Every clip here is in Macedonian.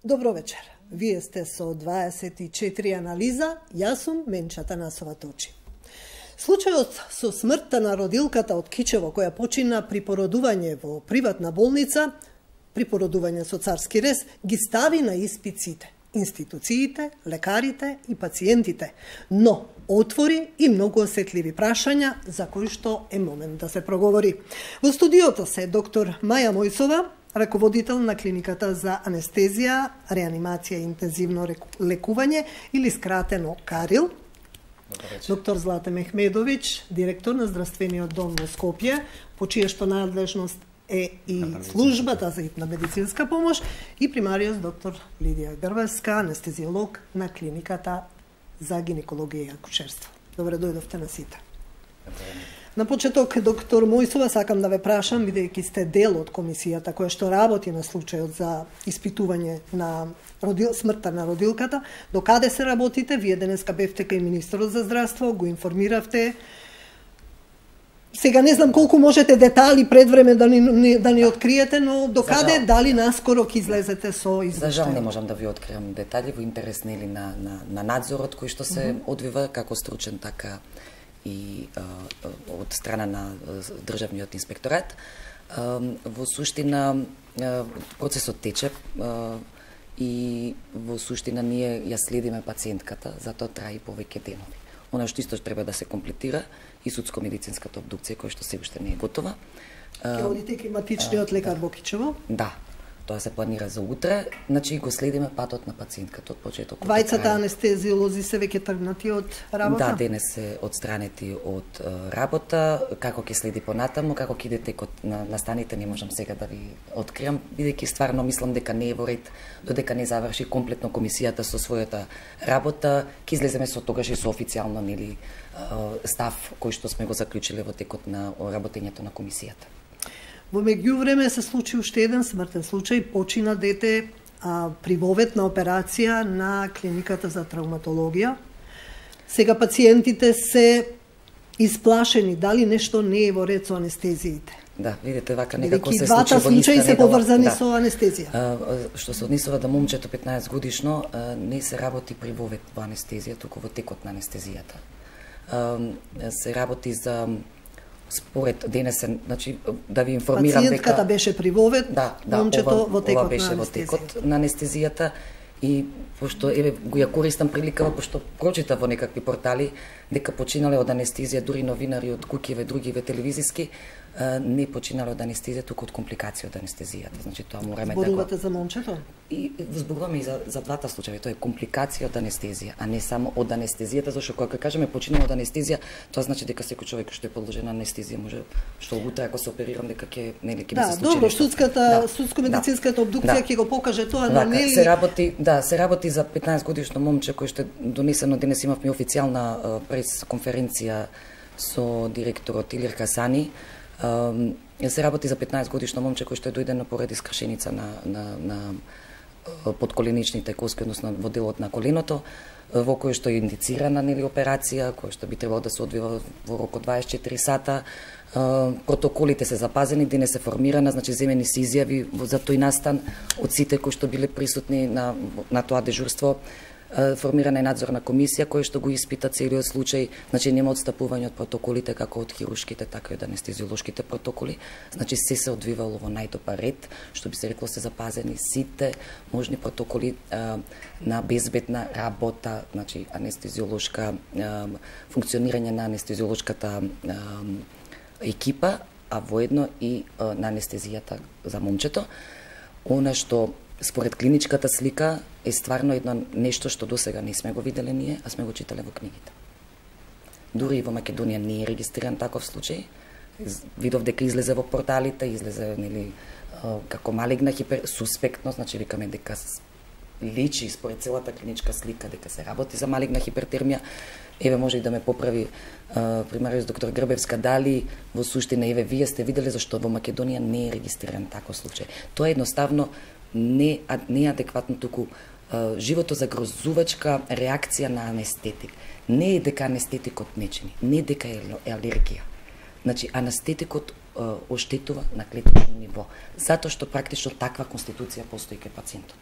Добро вечер. Вие сте со 24 анализа, јас сум Менча Танасова Точи. Случајот со смртта на родилката од Кичево, која почина при породување во приватна болница, при породување со царски рез, ги стави на испит сите, институциите, лекарите и пациентите, но отвори и многу осетливи прашања за кои што е момент да се проговори. Во студиото се доктор Маја Мојсова, раководител на клиниката за анестезија, реанимација и интензивно лекување, или скратено КАРИЛ. Доктор Злата Мехмедович, директор на Здравствениот дом во Скопје, по чија што надлежност е и службата за хитна медицинска помош, и примариус доктор Лидија Грвеска, анестезиолог на клиниката за гинекологија и акушерство. Добре дојдовте на сите. На почеток, доктор Мојсова, сакам да ве прашам, бидејќи сте дел од комисијата која што работи на случајот за испитување на смртта на родилката, до каде се работите? Вие денеска бевте кај министерот за здравство, го информиравте. Сега не знам колку можете детали пред време да ни откриете, но до каде, дали наскоро ќе излезете со извештај? За жал не можам да ви откриам детали во интерес нели на надзорот кој што се одвива како стручен, така и од страна на Државниот инспекторат. Во суштина процесот тече и во суштина ние ја следиме пациентката, затоа трае и повеќе денови. Она што исто треба да се комплетира и судско-медицинската обдукција која што се уште не е готова. Ќе одите кај матичниот лекар во Кичево? Да. Тоа се планира за утре, значи го следиме патот на пациентката од почеток. Двајцата анестезиолози се веќе тргнати од работа? Да, денес се отстранети од работа. Како ќе следи понатаму, како ќе иде текот на станите, не можам сега да ви откриам, бидејќи стварно мислам дека не е во ред, додека не заврши комплетно комисијата со својата работа, ќе излеземе со тогаш и со официјално нели став кој што сме го заклучиле во текот на работењето на комисијата. Во меѓувреме се случи уште еден смртен случај, почина дете при воветна операција на клиниката за травматологија. Сега пациентите се исплашени, дали нешто не е во ред со анестезиите? Да, видите, вака некако се случи двата случаи се поврзани со анестезија. Што се однесува до момчето 15 годишно, не се работи при вовет во анестезија, туку во текот на анестезијата. Се работи за според денесен, значи да ви информирам дека пациентката беше при вовет, момчето во текот беше на во текот на анестезијата, и пошто еве го ја користам приликава, пошто прочита во некакви портали дека починале од анестезија, дури новинари од куќеве, другиве телевизиски, не починале од анестезија, туку од компликации од анестезијата. Значи тоа мораме да го... Зборувате за момчето? И зборуваме и за двата случаи, тоа е компликација од анестезија, а не само од анестезијата, зашто кога кажеме починал од анестезија, тоа значи дека секој човек што е подложен на анестезија може што утре ако се оперирам дека ќе нели ќе ми се случи. Добро, судско-медицинската обдукција ќе го покаже тоа, но нели се работи за 15 годишно момче кој што е донесено, денес имавме официјална прес-конференција со директорот Илир Касани. Се работи за 15 годишно момче кој што е дојдено поради скршеница на подколеничните коски, односно во делот на коленото, во кој што е индицирана нели операција, кој што би требало да се одвива во рок од 24 сата. Протоколите се запазени, денес се формирана, значи земени се изјави за тој настан од сите кои што биле присутни на тоа дежурство. Формирана е надзорна комисија која што го испита целиот случај, значи нема отстапување од протоколите како од хируршките, така и од анестезиолошките протоколи. Значи се одвивало во најдобар ред, што би се рекло се запазени сите можни протоколи на безбедна работа, значи анестезиолошка функционирање на анестезиолошката екипа, а воедно и на анестезијата за момчето. Она што според клиничката слика е стварно едно нешто што досега не сме го виделе ние, а сме го читале во книгите. Дури и во Македонија не е регистриран таков случај. Видов дека излезе во порталите, излезе нели како малигна суспектно, значи викаме дека личи според целата клиничка слика дека се работи за малигна хипертермија. Еве може и да ме поправи примариус доктор Грбевска, дали во суштина еве вие сте виделе зашто во Македонија не е регистриран таков случај. Тоа е едноставно не е адекватно, туку живото загрозувачка реакција на анестетик. Не е дека анестетикот не чини, не е дека е алергија. Значи, анестетикот оштетува на клетнично ниво, затоа што практично таква конституција постои кај пациентот.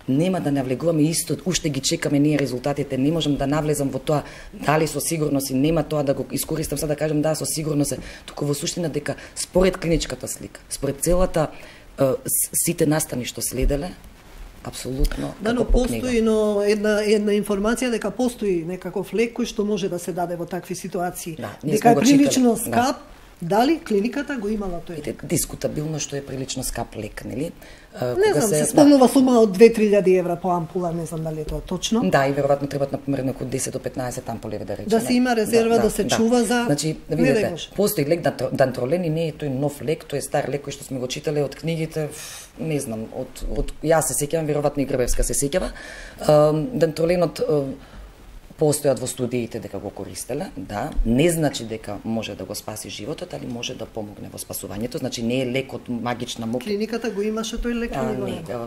нема да навлегуваме исто, уште ги чекаме ние резултатите, не можам да навлезам во тоа дали со сигурност и нема тоа да го искористам сега да кажам да со сигурност, туку во суштина дека според клиничката слика, според целата сите настани што следеле, апсолутно да, но постои една информација дека постои некаков лек кој што може да се даде во такви ситуации. Да, дека е прилично скап. Дали клиниката го имала тој? Дискутабилно што е прилично скап лек, нели? Не знам, се спомнува сума од 2-3 евра по ампула, не знам дали е тоа точно. Да, и веројатно требат например околу 10 до 15 ампули да речеме. Да се има резерва, да се чува за. Значи, видите, постои лек дантролен и не е тој нов лек, тој е стар лек кој што сме го читале од книгите, не знам, од јас се сеќавам, веројатно и Грбевска се сеќава. Дантроленот постојат во студиите дека го користеле, да, не значи дека може да го спаси животот, али може да помогне во спасувањето, значи не е лек од магична мука. Клиниката го имаше тој лек?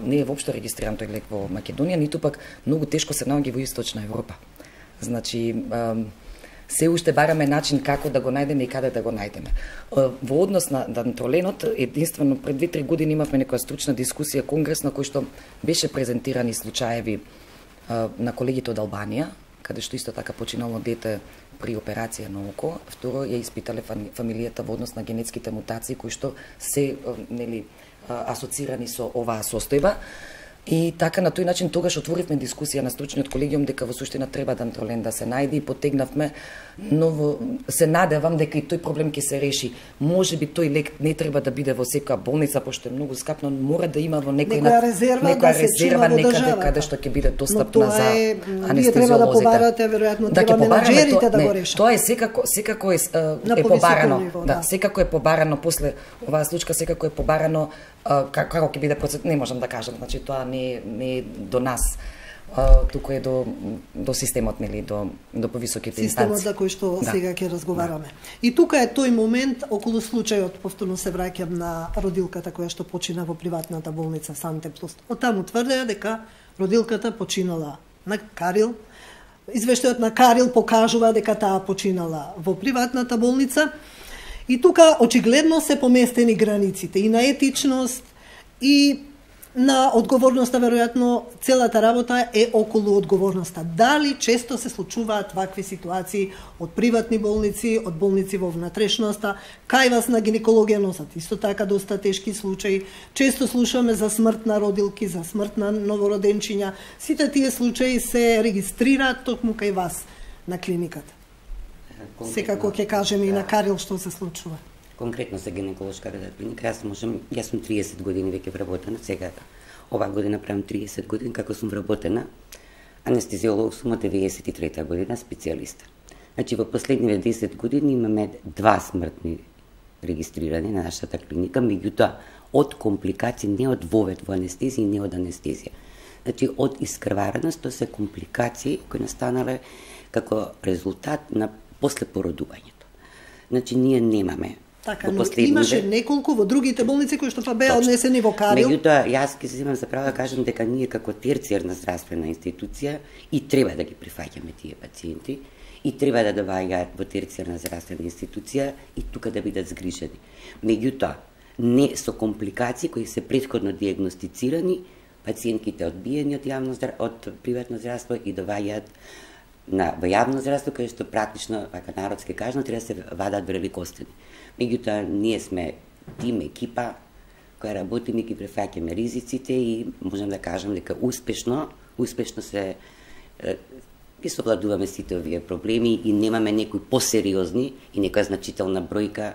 Не е воопшто регистриран тој лек во Македонија, ниту пак многу тешко се наоѓа во Источна Европа. Значи, се уште бараме начин како да го најдеме и каде да го најдеме. Во однос на дантроленот, единствено пред 2-3 години имавме некоја стручна дискусија конгрес на кој што беше презентирани случаеви на колегите од Албанија, каде што исто така починало дете при операција на око. Второ, ја испитале фамилијата во однос на генетските мутации кои што се нели асоцирани со оваа состојба. И така на тој начин тогаш отворивме дискусија на стручниот колегиум дека во суштина треба дантролен да се најде и потегнавме, но се надевам дека и тој проблем ќе се реши. Можеби тој лек не треба да биде во секоја болница пошто е многу скап, но мора да има во некоја резерва некаде каде што ќе биде достапна за анестезиолозите. Вие треба да побарате, веројатно треба менаџерите да го решат. Тоа е секако е побарано. Да, секако е побарано после оваа случка, секако е побарано како ќе биде процес, не можам да кажам, значи тоа не е до нас, туку е до системот, нели, до повисоките инстанции. Системот за кој што сега ќе разговараме. И тука е тој момент околу случајот, повторно се враќам на родилката која што почина во приватната болница Санте Плюс. Од таму тврдеа дека родилката починала на Карил. Извештајот на Карил покажува дека таа починала во приватната болница. И тука очигледно се поместени границите и на етичност и на одговорноста, веројатно целата работа е околу одговорноста. Дали често се случуваат вакви ситуации од приватни болници, од болници во внатрешноста, кај вас на гинекологија носат исто така доста тешки случаи. Често слушаме за смрт на родилки, за смрт на новороденчиња. Сите тие случаи се регистрираат токму кај вас на клиниката. Секако ќе кажеме и на Карил што се случува. Конкретно за гинеколошката клиника, јас сум 30 години веќе вработена, сега оваа година правам 30 години како сум вработена. Анестезиолог сум од 93 година, специјалиста. Значи во последниве 10 години имаме 2 смртни регистрирани на нашата клиника, меѓутоа од компликации, не од вовед во анестезија, не од анестезија. Значи од искрвареност, тоа се компликации кои настанале како резултат на после породувањето. Значи ние немаме. Така, но имаше неколку во другите болници кои што па беа однесени во Карил. Меѓутоа, јас ќе се земам за право да кажам дека ние како терцијарна здравствена институција и треба да ги прифаќаме тие пациенти и треба да доаѓаат во терцијарна здравствена институција и тука да бидат згрижени. Меѓутоа, не со компликации кои се претходно диагностицирани, пациентките одбиени од приватно здравство и доаѓаат во јавно здравство, каде што практично, вака народски кажано, треба да се вадат великостени. Меѓутоа, ние сме тим, екипа, која работиме и ги префаќаме ризиците и можам да кажам дека успешно се ги совладуваме сите овие проблеми и немаме некои посериозни и некоја значителна бројка.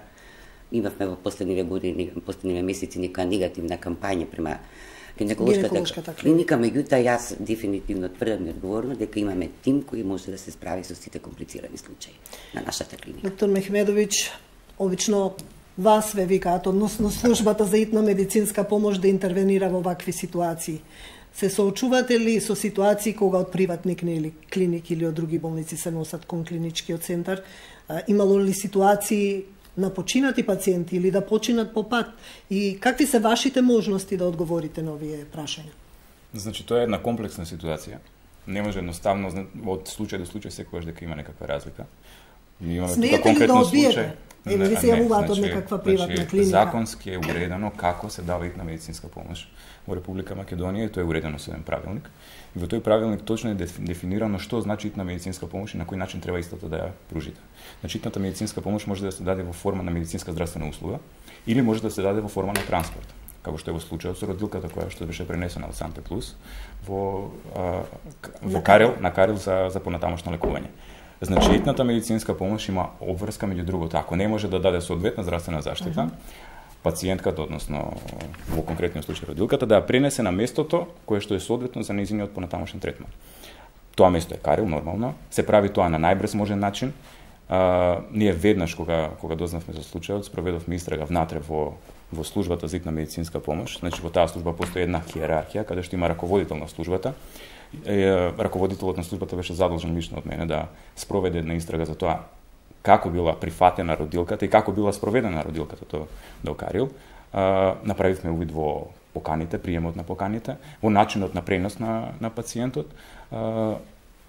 Имавме во последниве години, последниве месеци некоја негативна кампања према гинеколошката клиника, меѓутоа јас дефинитивно тврдам и одговорно дека имаме тим кој може да се справи со сите комплицирани случаи на нашата клиника. Доктор Мехмедович, обично вас ве викаат, односно службата за итна медицинска помош да интервенира во вакви ситуации. Се соочувате ли со ситуации кога од приватни клиники или од други болници се носат кон клиничкиот центар? Имало ли ситуации на починати пациенти или да починат по пат? И какви се вашите можности да одговорите на овие прашања? Значи, тоа е една комплексна ситуација. Не може едноставно од случај до случај секогаш дека има некаква разлика. Смеете ли да одбиете? Или ви се јавуваат од некаква приватна клиника? Законски е уредено како се дава итна медицинска помош во Република Македонија и тоа е уредено со еден правилник. И во тој правилник точно е дефинирано што значи итна медицинска помош и на кој начин треба истата да ја пружите. Значи итната медицинска помош може да се даде во форма на медицинска здравствена услуга или може да се даде во форма на транспорт, како што е во случајот со родилката која што беше пренесена од Санте Плюс во Карел за понатамошно лекување. Значи, итната медицинска помош има обврска меѓу другото. Ако не може да даде соодветна здравствена заштита, пациентката, односно во конкретниот случај родилката, да ја пренесе на местото кое што е соодветно за нејзиниот понатамошен третман. Тоа место е Карел, нормално. Се прави тоа на најбрз можен начин. Ние веднаш кога дознавме за случајот, спроведовме истрага внатре во службата за итна медицинска помош. Значи, во таа служба постои една хиерархија каде што има раководител на службата. Раководителот на службата беше задолжен лично од мене да спроведе една истрага за тоа како била прифатена родилката и како била спроведена родилката до Карил. Направивме увид во поканите, приемот на поканите, во начинот на пренос на пациентот.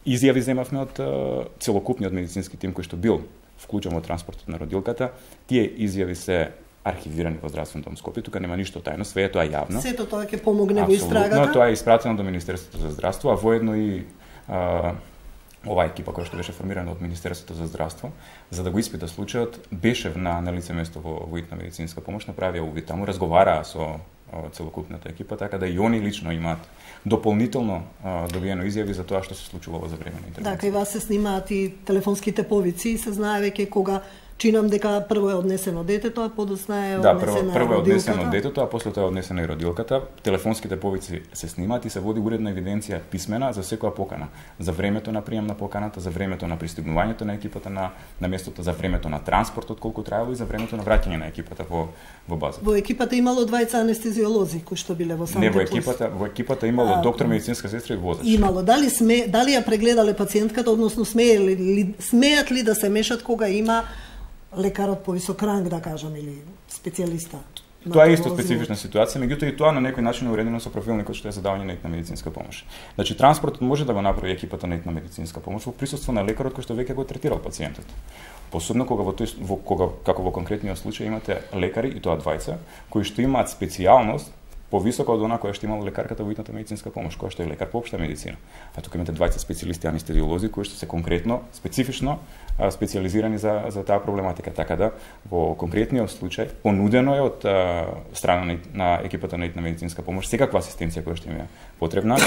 Изјави земавме од целокупниот медицински тим кој што бил вклучен во транспортот на родилката. Тие изјави се архивирани во здравствен дом Скопје, тука нема ништо тајно, све е тоа јавно. Сето тоа ќе помогне во истрагата. Апсолутно, тоа е испратено до Министерството за здравство, а воедно и оваа екипа која што беше формирана од Министерството за здравство, за да го испита случајот, беше на лице место во итна медицинска помош, направија увид таму, разговараа со целокупната екипа, така да и они лично имаат дополнително добиено изјави за тоа што се случувало за време на интервенција. Да, кај вас се снимаат и телефонските повици и се знае веќе кога чинам дека прво е однесено детето, а подосна е однесена прво е однесено родилката. детето, а после тоа е однесена и родилката. Телефонските повици се снимаат и се води уредна евиденција писмена за секоја покана. За времето на прием на поканата, за времето на пристигнувањето на екипата на местото, за времето на транспортот колку траело и за времето на враќање на екипата во базата. Во екипата имало двајца анестезиолози кои што биле во Санте Плюс. Не, во екипата имало доктор, медицинска сестра и возач. Имало. Дали ја прегледале пациентката, односно смеат ли да се мешат кога има лекарот по висок ранг, да кажам, или специјалиста? Тоа е исто специфична ситуација, меѓутоа и тоа на некој начин е уредено со профилникот што е за давање на итна медицинска помош. Значи транспортот може да го направи екипата на итна медицинска помош во присуство на лекарот кој што веќе го третирал пациентот. Посебно како во конкретниот случај имате лекари и тоа двајца кои што имаат специјалност повисока од она која што имала лекарката во итната медицинска помош, која што е лекар по општа медицина. А тука имате двајца специјалисти анестезиолози кои што се конкретно, специфично специјализирани за таа проблематика. Така да, во конкретниот случај, понудено е од страна на екипата на итна медицинска помош секаква асистенција која што им е потребна.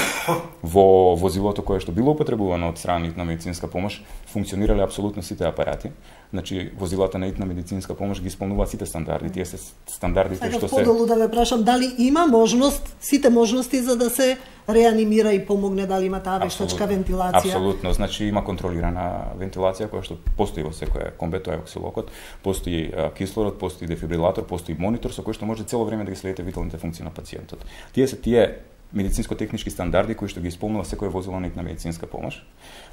Во возилото кое што било употребувано од страна на итна медицинска помош, функционирале апсолутно сите апарати. Значи, возилата на итна медицинска помош ги исполнуваат сите стандарди. Тие се стандардите што се... Поделу да ве прашам, дали има можност, сите можности за да се реанимира и помогне, дали има таа вештачка вентилација? Апсолутно, значи има контролирана вентилација која што постои во секоја комбе, тоа е оксилокот, постои кислород, постои дефибрилатор, постои монитор со кој што може цело време да ги следите виталните функции на пациентот. Тие се медицинско-технички стандарди кои што ги исполнува секој возило на итна медицинска помош.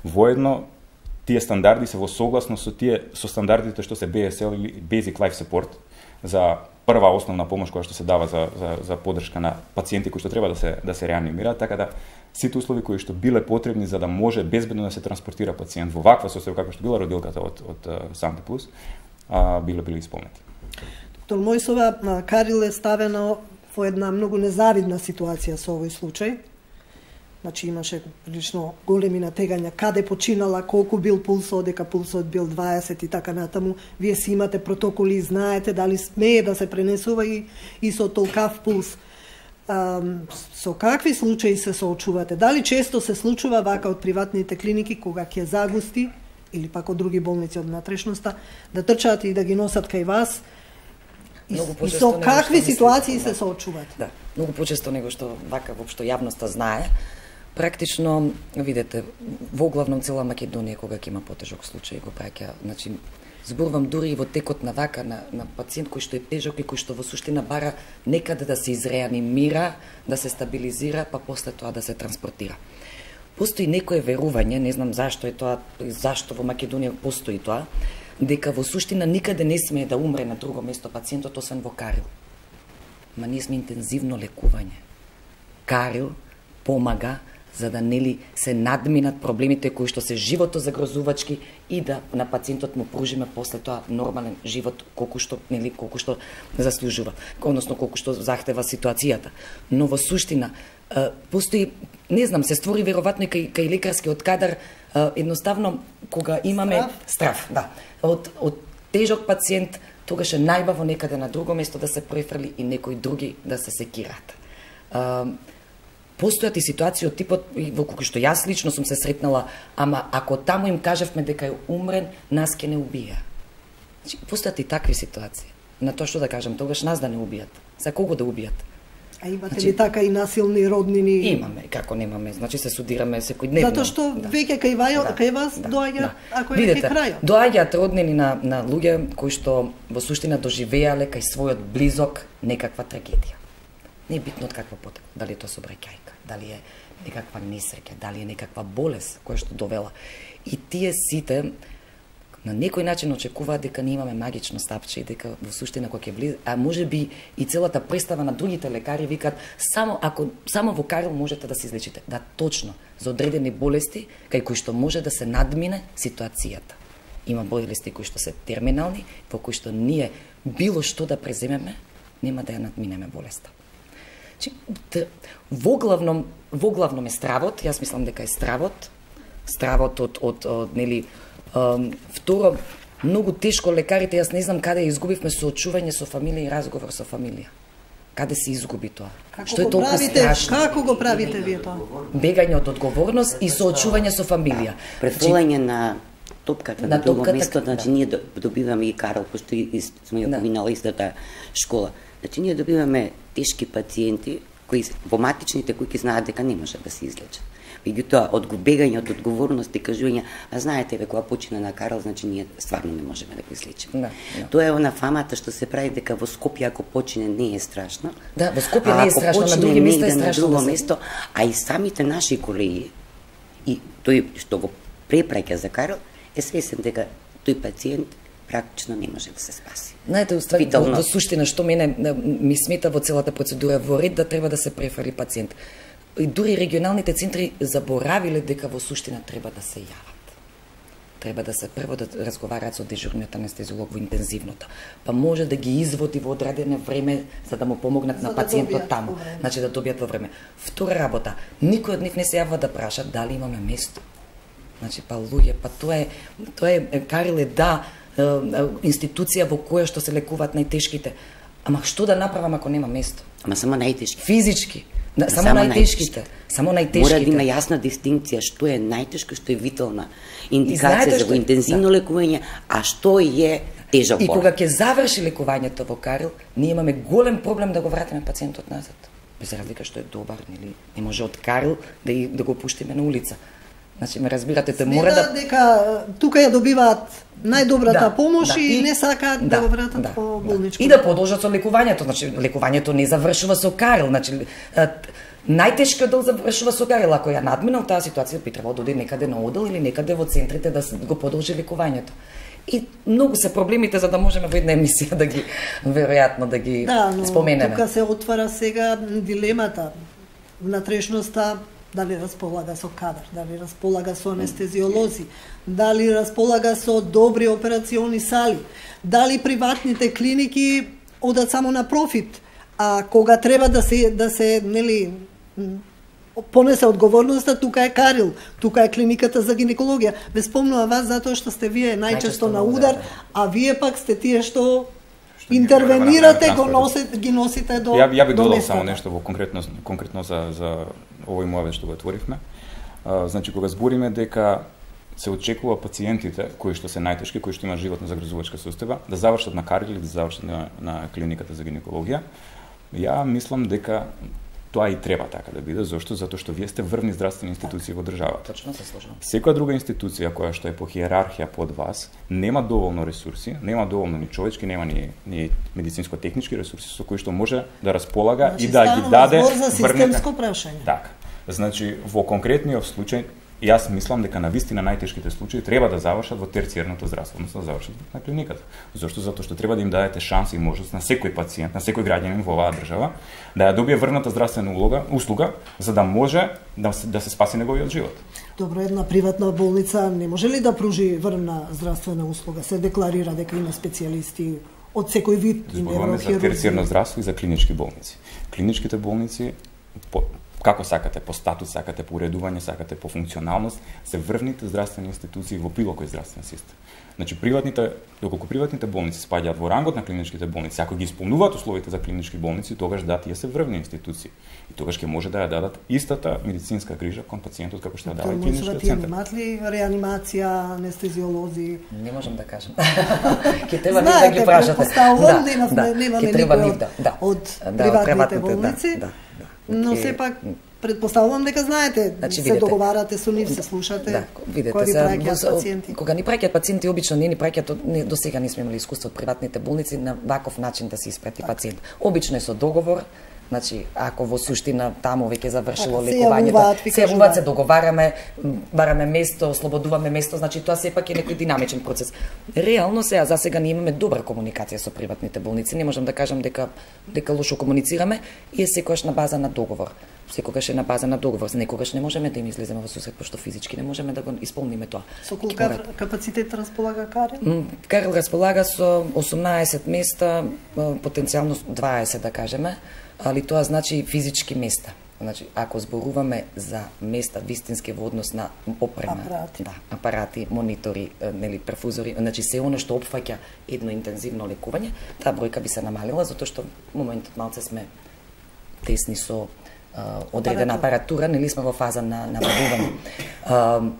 Воедно тие стандарди се во согласно со стандардите што се BSL или Basic Life Support за прва основна помош која што се дава за поддршка на пациенти кои што треба да се реанимираат, така да сите услови кои што биле потребни за да може безбедно да се транспортира пациент во ваква состојба како што била родилката од Санте Плюс, биле исполнети. Доктор Мојсова, Карил е ставена во една многу незавидна ситуација со овој случај. Значи имаше прилично големи натегања, каде починала, колку бил пулсот, дека пулсот бил 20 и така натаму. Вие си имате протоколи, знаете дали смее да се пренесува и со толкав пулс. Со какви случаи се соочувате? Дали често се случува вака од приватните клиники кога ќе загусти или пак од други болници од натрешноста да трчаат и да ги носат кај вас? И со какви ситуации се соочувате? Да, многу почесто него што вака воопшто јавноста знае. Практично, видете, во главном цела Македонија кога ќе има потежок случај го праќа, значи зборувам дури и во текот на вака на пациент кој што е тежок и кој што во суштина бара некаде да се изреанимира, да се стабилизира, па после тоа да се транспортира. Постои некое верување, не знам зашто е тоа, зашто во Македонија постои тоа, дека во суштина никаде не смее да умре на друго место пациентот освен во Карил. Ма ние сме интензивно лекување. Карил помага за да нели се надминат проблемите кои што се живото загрозувачки и да на пациентот му пружиме после тоа нормален живот колку што заслужува, односно колку што захтева ситуацијата. Но во суштина постои, не знам, се створи веројатно и кај лекарскиот кадар едноставно кога имаме страв, да, од тежок пациент, тогаш е најбаво некаде на друго место да се префрли и некои други да се секираат. Постојат и ситуации од типот во кои што јас лично сум се сретнала, ама ако таму им кажавме дека е умрен, нас ќе не убија. Значи, постојат и такви ситуации. На тоа што да кажам, тогаш нас да не убијат. За кого да убијат? А имате ли така и насилни роднини? Имаме, како немаме. Значи се судираме секојдневно. Затоа што веќе кај вас доаѓаат, ако е веќе крајот. Доаѓаат роднини на луѓе кои што во суштина доживеале кај својот близок некаква трагедија. Не е битно од каква потек, дали е тоа сообраќајка, дали е некаква несреќа, дали е некаква болест која што довела. И тие сите на некој начин очекуваат дека ние имаме магично стапче и дека во суштина кога ќе влезе, а можеби и целата представа на другите лекари викаат само во Карил можете да се излечите. Да, точно, за одредени болести кај кои што може да се надмине ситуацијата. Има болести кои што се терминални, во кои што ние било што да преземеме, нема да ја надминеме болеста. Во главном е стравот, јас мислам дека е стравот од нели. Второ, многу тешко лекарите, јас не знам каде изгубивме соочување со фамилија и разговор со фамилија. Каде се изгуби тоа? Што е толку страшно? Како го правите вие тоа? Бегање од одговорност и соочување со фамилија. Префрлање на топката на друго место, значи ние добиваме и Карл, пошто сме ја поминала истата школа. Значи ние добиваме тешки пациенти кои во матичните кои знаат дека не може да се излечат. Меѓутоа, од бегање од одговорност и кажување, а знаете ве кога почина на Карл, значи ние стварно не можеме да го излечиме. Тоа е она фамата што се прави дека во Скопје ако почине не е страшно. Да, во Скопје не е страшно, на други места е страшно. На друго место, а и самите наши колеги и тој што го препраќа за Карл е свесен дека тој пациент практично не може да се спаси. Знаете, уствари, во суштина што мене ми смета во целата процедура, во ред да треба да се префрли пациент. И дури регионалните центри заборавиле дека во суштина треба да се јават. Треба да се прво да разговараат со дежурниот анестезиолог во интензивното, па може да ги изводи во одредено време за да му помогнат на пациентот таму, значи да добијат во време. Втора работа, никој од нив не се јавува да праша дали имаме место. Значи па луѓе, па тоа е Карил е институција во која што се лекуваат најтешките. Ама што да направам ако нема место? Ама само најтешки. Физички. Само најтешките. Мора да има јасна дистинкција што е најтешко, што е витална индикација за интензивно лекување, а што е тежок болест. И кога ќе заврши лекувањето во Карил, ние имаме голем проблем да го вратиме пациентот назад. Без разлика што е добар, нели? Не може од Карил да го пуштиме на улица. Значи, ме разбирате, те мора да дека тука ја добиваат најдобрата помош и не сакаат да го вратат по болничко. И да продолжат со лекувањето, значи лекувањето не завршува со Карил, значи најтешкиот дел завршува со Карил, ако ја надминал таа ситуација би требало да оди некаде на одел или некаде во центрите да го продолжи лекувањето. И многу се проблемите за да можеме во една емисија да ги веројатно да ги споменеме. Тука се отвара сега дилемата, внатрешноста дали располага со кадар, дали располага со анестезиолози, дали располага со добри операциони сали, дали приватните клиники одат само на профит, а кога треба да се нели понесе одговорноста, тука е Карил, тука е клиниката за гинекологија. Ве спомнува вас затоа што сте вие најчесто на удар, а вие пак сте тие што интервенирате, ги носите до Ја би додал само нешто во конкретно за овој муавет што го отворивме. Значи, кога збориме дека се очекува пациентите кои што се најтешки, кои што имаат животна загрозувачка состојба, да завршат на Карил или да завршат на клиниката за гинекологија, ја мислам дека тоа и треба така да биде, зашто? Затоа што вие сте врвни здравствени институции во државата. Точно се слушам. Секоја друга институција која што е по хиерархија под вас, нема доволно ресурси, нема доволно ни човечки, нема ни медицинско-технички ресурси со кои што може да располага и да ги даде за системско прашање. Така. Значи, во конкретниот случај, Јас мислам дека навистина најтешките случаи треба да завршат во терцијерното здравство, односно да завршат на клиниката. Зошто? Затоа што треба да им дадете шанса и можност на секој пациент, на секој граѓанин во оваа држава да ја добие врната здравствена услуга, за да може да се спаси неговиот живот. Добро, една приватна болница не може ли да пружи врна здравствена услуга? Се декларира дека има специјалисти од секој вид и неврохирурзи. Зборуваме за терцијерно здравство и за клинички болници. Клиничките болници како сакате, по статус, сакате по уредување, сакате по функционалност, се врвните здравствени институции во било кој здравствен систем. Значи, доколку приватните болници спаѓаат во рангот на клиничките болници, ако ги исполнуваат условите за клинички болници, тогаш да, тие се врвни институции. И тогаш ќе може да ја дадат истата медицинска грижа кон пациентот како што ја дава и клиничкиот центар. Имаат ли реанимација, анестезиолози? Не можам да кажам. Ќе треба да ги прашате. Немаме никој од приватните болници. Но сепак предпоставувам дека знаете, се договарате со нив, се слушате, видете, ви праќаат пациенти. Кога ни праќаат пациенти, обично не ни праќаат, до сега не сме имали искуство од приватните болници на ваков начин да се испрати пациент. Обично е со договор, значи ако во суштина таму веќе завршило лекувањето, се јавуваат, се договараме, бараме место, ослободуваме место, значи тоа сепак е некој динамичен процес. Реално за сега не имаме добра комуникација со приватните болници, не можам да кажам дека лошо комуницираме и е секогаш на база на договор. Секогаш е на база на договор, некогаш не можеме да им излеземе во сусрет, пошто физички не можеме да го исполниме тоа. Со колку капацитет располага Карел? Карел располага со 18 места, потенцијално 20 да кажеме, али тоа значи физички места. Значи, ако зборуваме за места вистински во однос на опрема, апарати, монитори, нели перфузори, значи се оно што опфаќа едно интензивно лекување, таа бројка би се намалила затоа што во моментот малце сме тесни со одредена апаратура, нели сме во фаза на набавување.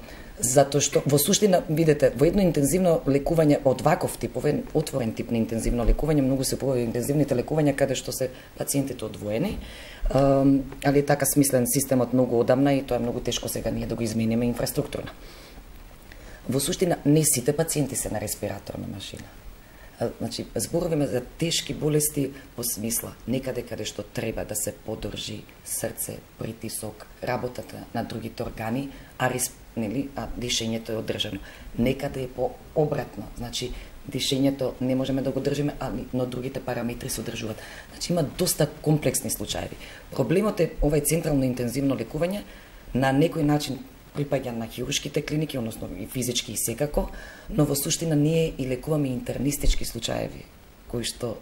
Затоа што во суштина, видите, во едно интензивно лекување од ваков тип, отворен тип на интензивно лекување, многу се појави интензивните лекувања каде што се пациентите одвоени, али така смислен системот многу одамна и тоа е многу тешко сега ние да го измениме инфраструктурно. Во суштина не сите пациенти се на респираторна машина. Значи, зборуваме за тешки болести по смисла некаде каде што треба да се подржи срце, притисок, работата на другите органи, а дишењето е одржано. Некаде е пообратно, значи дишењето не можеме да го држиме, но другите параметри се одржуваат. Значи има доста комплексни случаи. Проблемот е овај централно интензивно лекување на некој начин припаѓа на хируршките клиники, односно и физички и секако, но во суштина ние и лекуваме интернистички случаеви кои што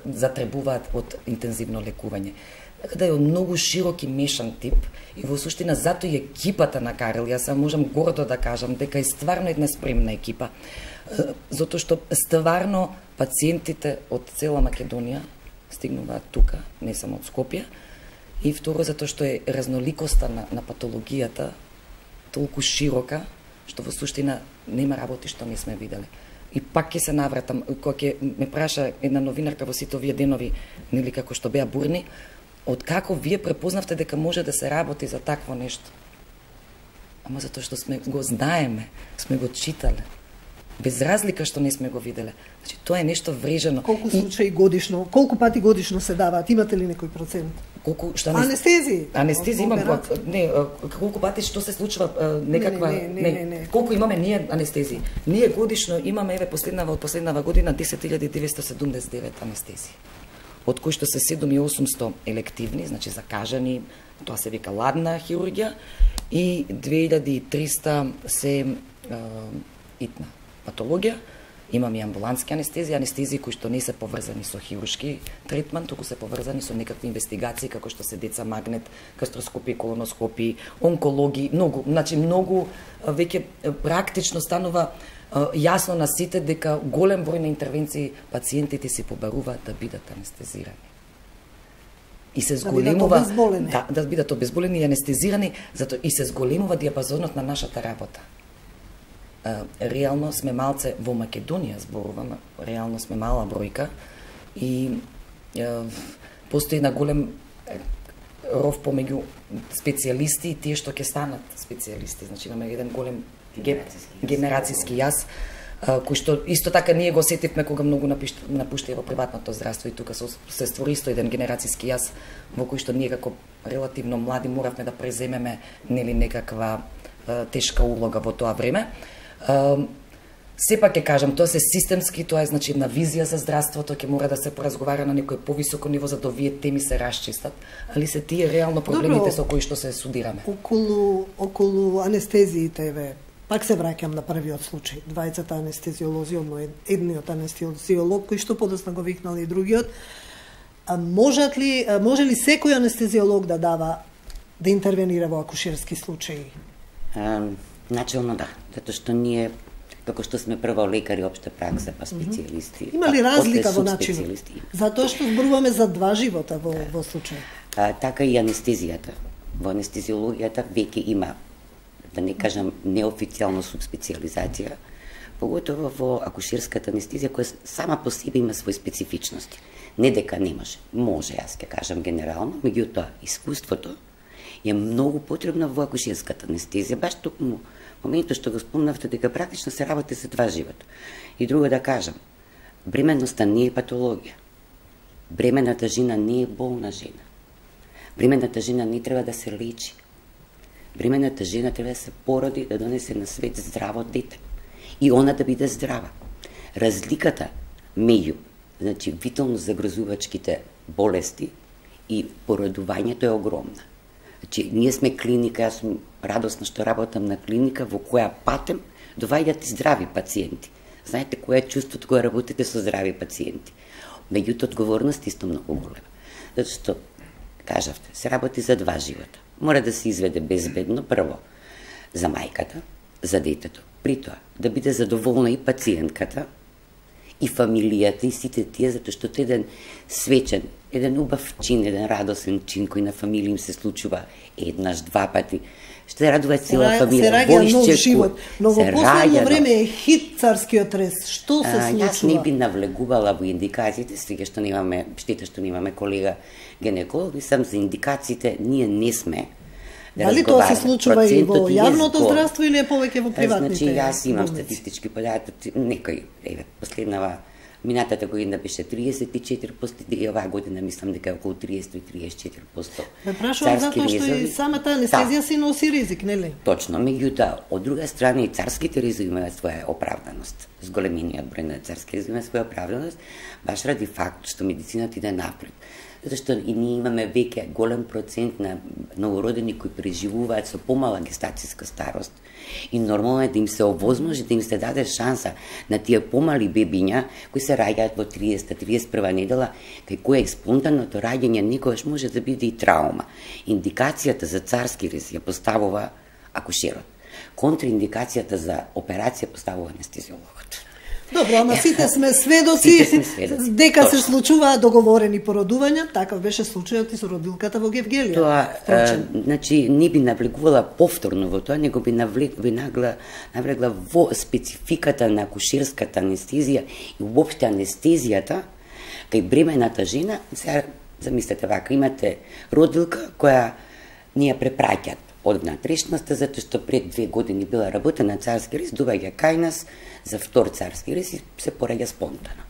затребуваат од интензивно лекување. Така да е многу широк и мешан тип и во суштина затоа и екипата на Карел, јас можам гордо да кажам дека е стварно една спремна екипа, затоа што стварно пациентите од цела Македонија стигнуваат тука, не само од Скопје. И второ, затоа што е разноликоста на патологијата толку широка, што во суштина нема работи што не сме видели. И пак ќе се навратам, кога ќе ме праша една новинарка во сите овие денови, нели како што беа бурни, од како вие препознавте дека може да се работи за такво нешто? Ама затоа што сме го знаеме, сме го читале. Без разлика што не сме го виделе. Значи, тоа е нешто врежено. Колку случаи годишно, колку пати годишно се даваат? Имате ли некој процент? Колку што анестези? Анестези имам, не, колку пати што се случува некаква не. Колку имаме ние анестези? Ние годишно имаме од последнава година 10.979 анестези. Од кои што се 7.800 елективни, значи закажани, тоа се вика ладна хирургија, и 2.300 се итна патологија. Имаме и амбулантски анестезии кои што не се поврзани со хируршки третман, туку се поврзани со некакви инвестигации, како што се деца магнет, гастроскопија, колоноскопија, онкологија, многу веќе практично станува јасно на сите дека голем број на интервенции пациентите се побаруваат да бидат анестезирани. И се зголемува да бидат обезболени и анестезирани, затоа и се зголемува диапазонот на нашата работа. Реално сме малце во Македонија, зборувам, реално сме мала бројка и постои на голем ров помеѓу специјалисти и тие што ќе станат специјалисти. Значи имаме еден голем генерацијски јас кој што исто така ние го осетивме кога многу напушти во приватното здравство и тука се створи исто еден генерацијски јас во кој што ние како релативно млади моравме да преземеме нели некаква тешка улога во тоа време. Сепак ќе кажам, тоа се системски, тоа е значи една визија за здравството, ќе мора да се поразговара на некој повисоко ниво за да овие теми се расчистат, али се тие реално проблемите со кои што се судираме. Околу анестезиите, пак се враќам на првиот случај, двајцата анестезиолози, едниот анестезиолог кој што подоцна го викнал и другиот. Може ли секој анестезиолог да интервенира во акушерски случаи? Начелно да, затоа што ние како што сме прво лекари општа пракса па специјалисти. Има ли разлика во начинот? Затоа што зборуваме за два живота во случај. Така и анестезијата. Во анестезиологијата веќе има, да не кажам неофицијално субспециализација, поготово во акушерската анестезија која сама по себе има своји специфичности. Не дека не може. Може, јас ќе кажам генерално, меѓутоа искуството е многу потребно во акушерската анестезија, баш токму моментот што го спомнавте дека практично се работи за два живота. И друго да кажам, бременноста не е патологија. Бременната жена не е болна жена. Бременната жена не треба да се лечи. Бременната жена треба да се породи, да донесе на свет здраво дете. И она да биде здрава. Разликата меѓу, значи, витално загрозувачките болести и породувањето е огромна. Значи, ние сме клиника, јас сум радосна што работам на клиника во која патем доваѓате здрави пациенти. Знаете кој е чувството кога работите со здрави пациенти. Меѓутоа одговорност исто многу голема. Затоа што, кажавте, се работи за два живота. Мора да се изведе безбедно прво за мајката, за детето. При тоа, да биде задоволна и пациентката, и фамилијата, и сите тие, затоа што тоа еден свечен, еден убав чин, еден радосен чин кој на фамилија им се случува еднаш, два пати, што радува цела фамилија. Се раѓа нов живот, но во последно време е хит царскиот рез. Што се случува? Јас не би навлегувала во индикациите, сега што немаме, штета што немаме колега гинеколог, и сам за индикациите ние не сме. Дали тоа се случува и во јавното здравство или е повеќе во приватните? Значи, јас имам статистички податоци, некој, последнава, минатата година беше 34%, и оваа година мислам дека е околу 30-34%. Ме прашувам затоа што и самата анестезија си носи ризик, нели? Точно, меѓутоа, од друга страна и царските ризови имаат своја оправданост. Зголемениот број на царски ризови има своја оправданост, баш ради факт што медицината иде напред. Затоа што и ние имаме веќе голем процент на новородени кои преживуваат со помала гестацијска старост. И нормално е да им се овозможи, да им се даде шанса на тие помали бебиња кои се раѓаат во 30-31 недела, кај кој спонтанното раѓање некогаш може да биде и травма. Индикацијата за царски рез ја поставува акушерот. Контраиндикацијата за операција поставува анестезиологот. Добро, ама сите сме сведоци дека се случуваат договорени породувања, такав беше случајот и со родилката во Гевгелија. Тоа, значи, не би навлегувала повторно во тоа, него би навлегла во спецификата на акушерската анестезија и уопште анестезијата кај бремената жена. Сега, замислете вака, имате родилка која ни ја препраќат од внатрешноста, затоа што пред 2 години била работена царски рез, доаѓа кај нас за втор царски рез и се пораѓа спонтано.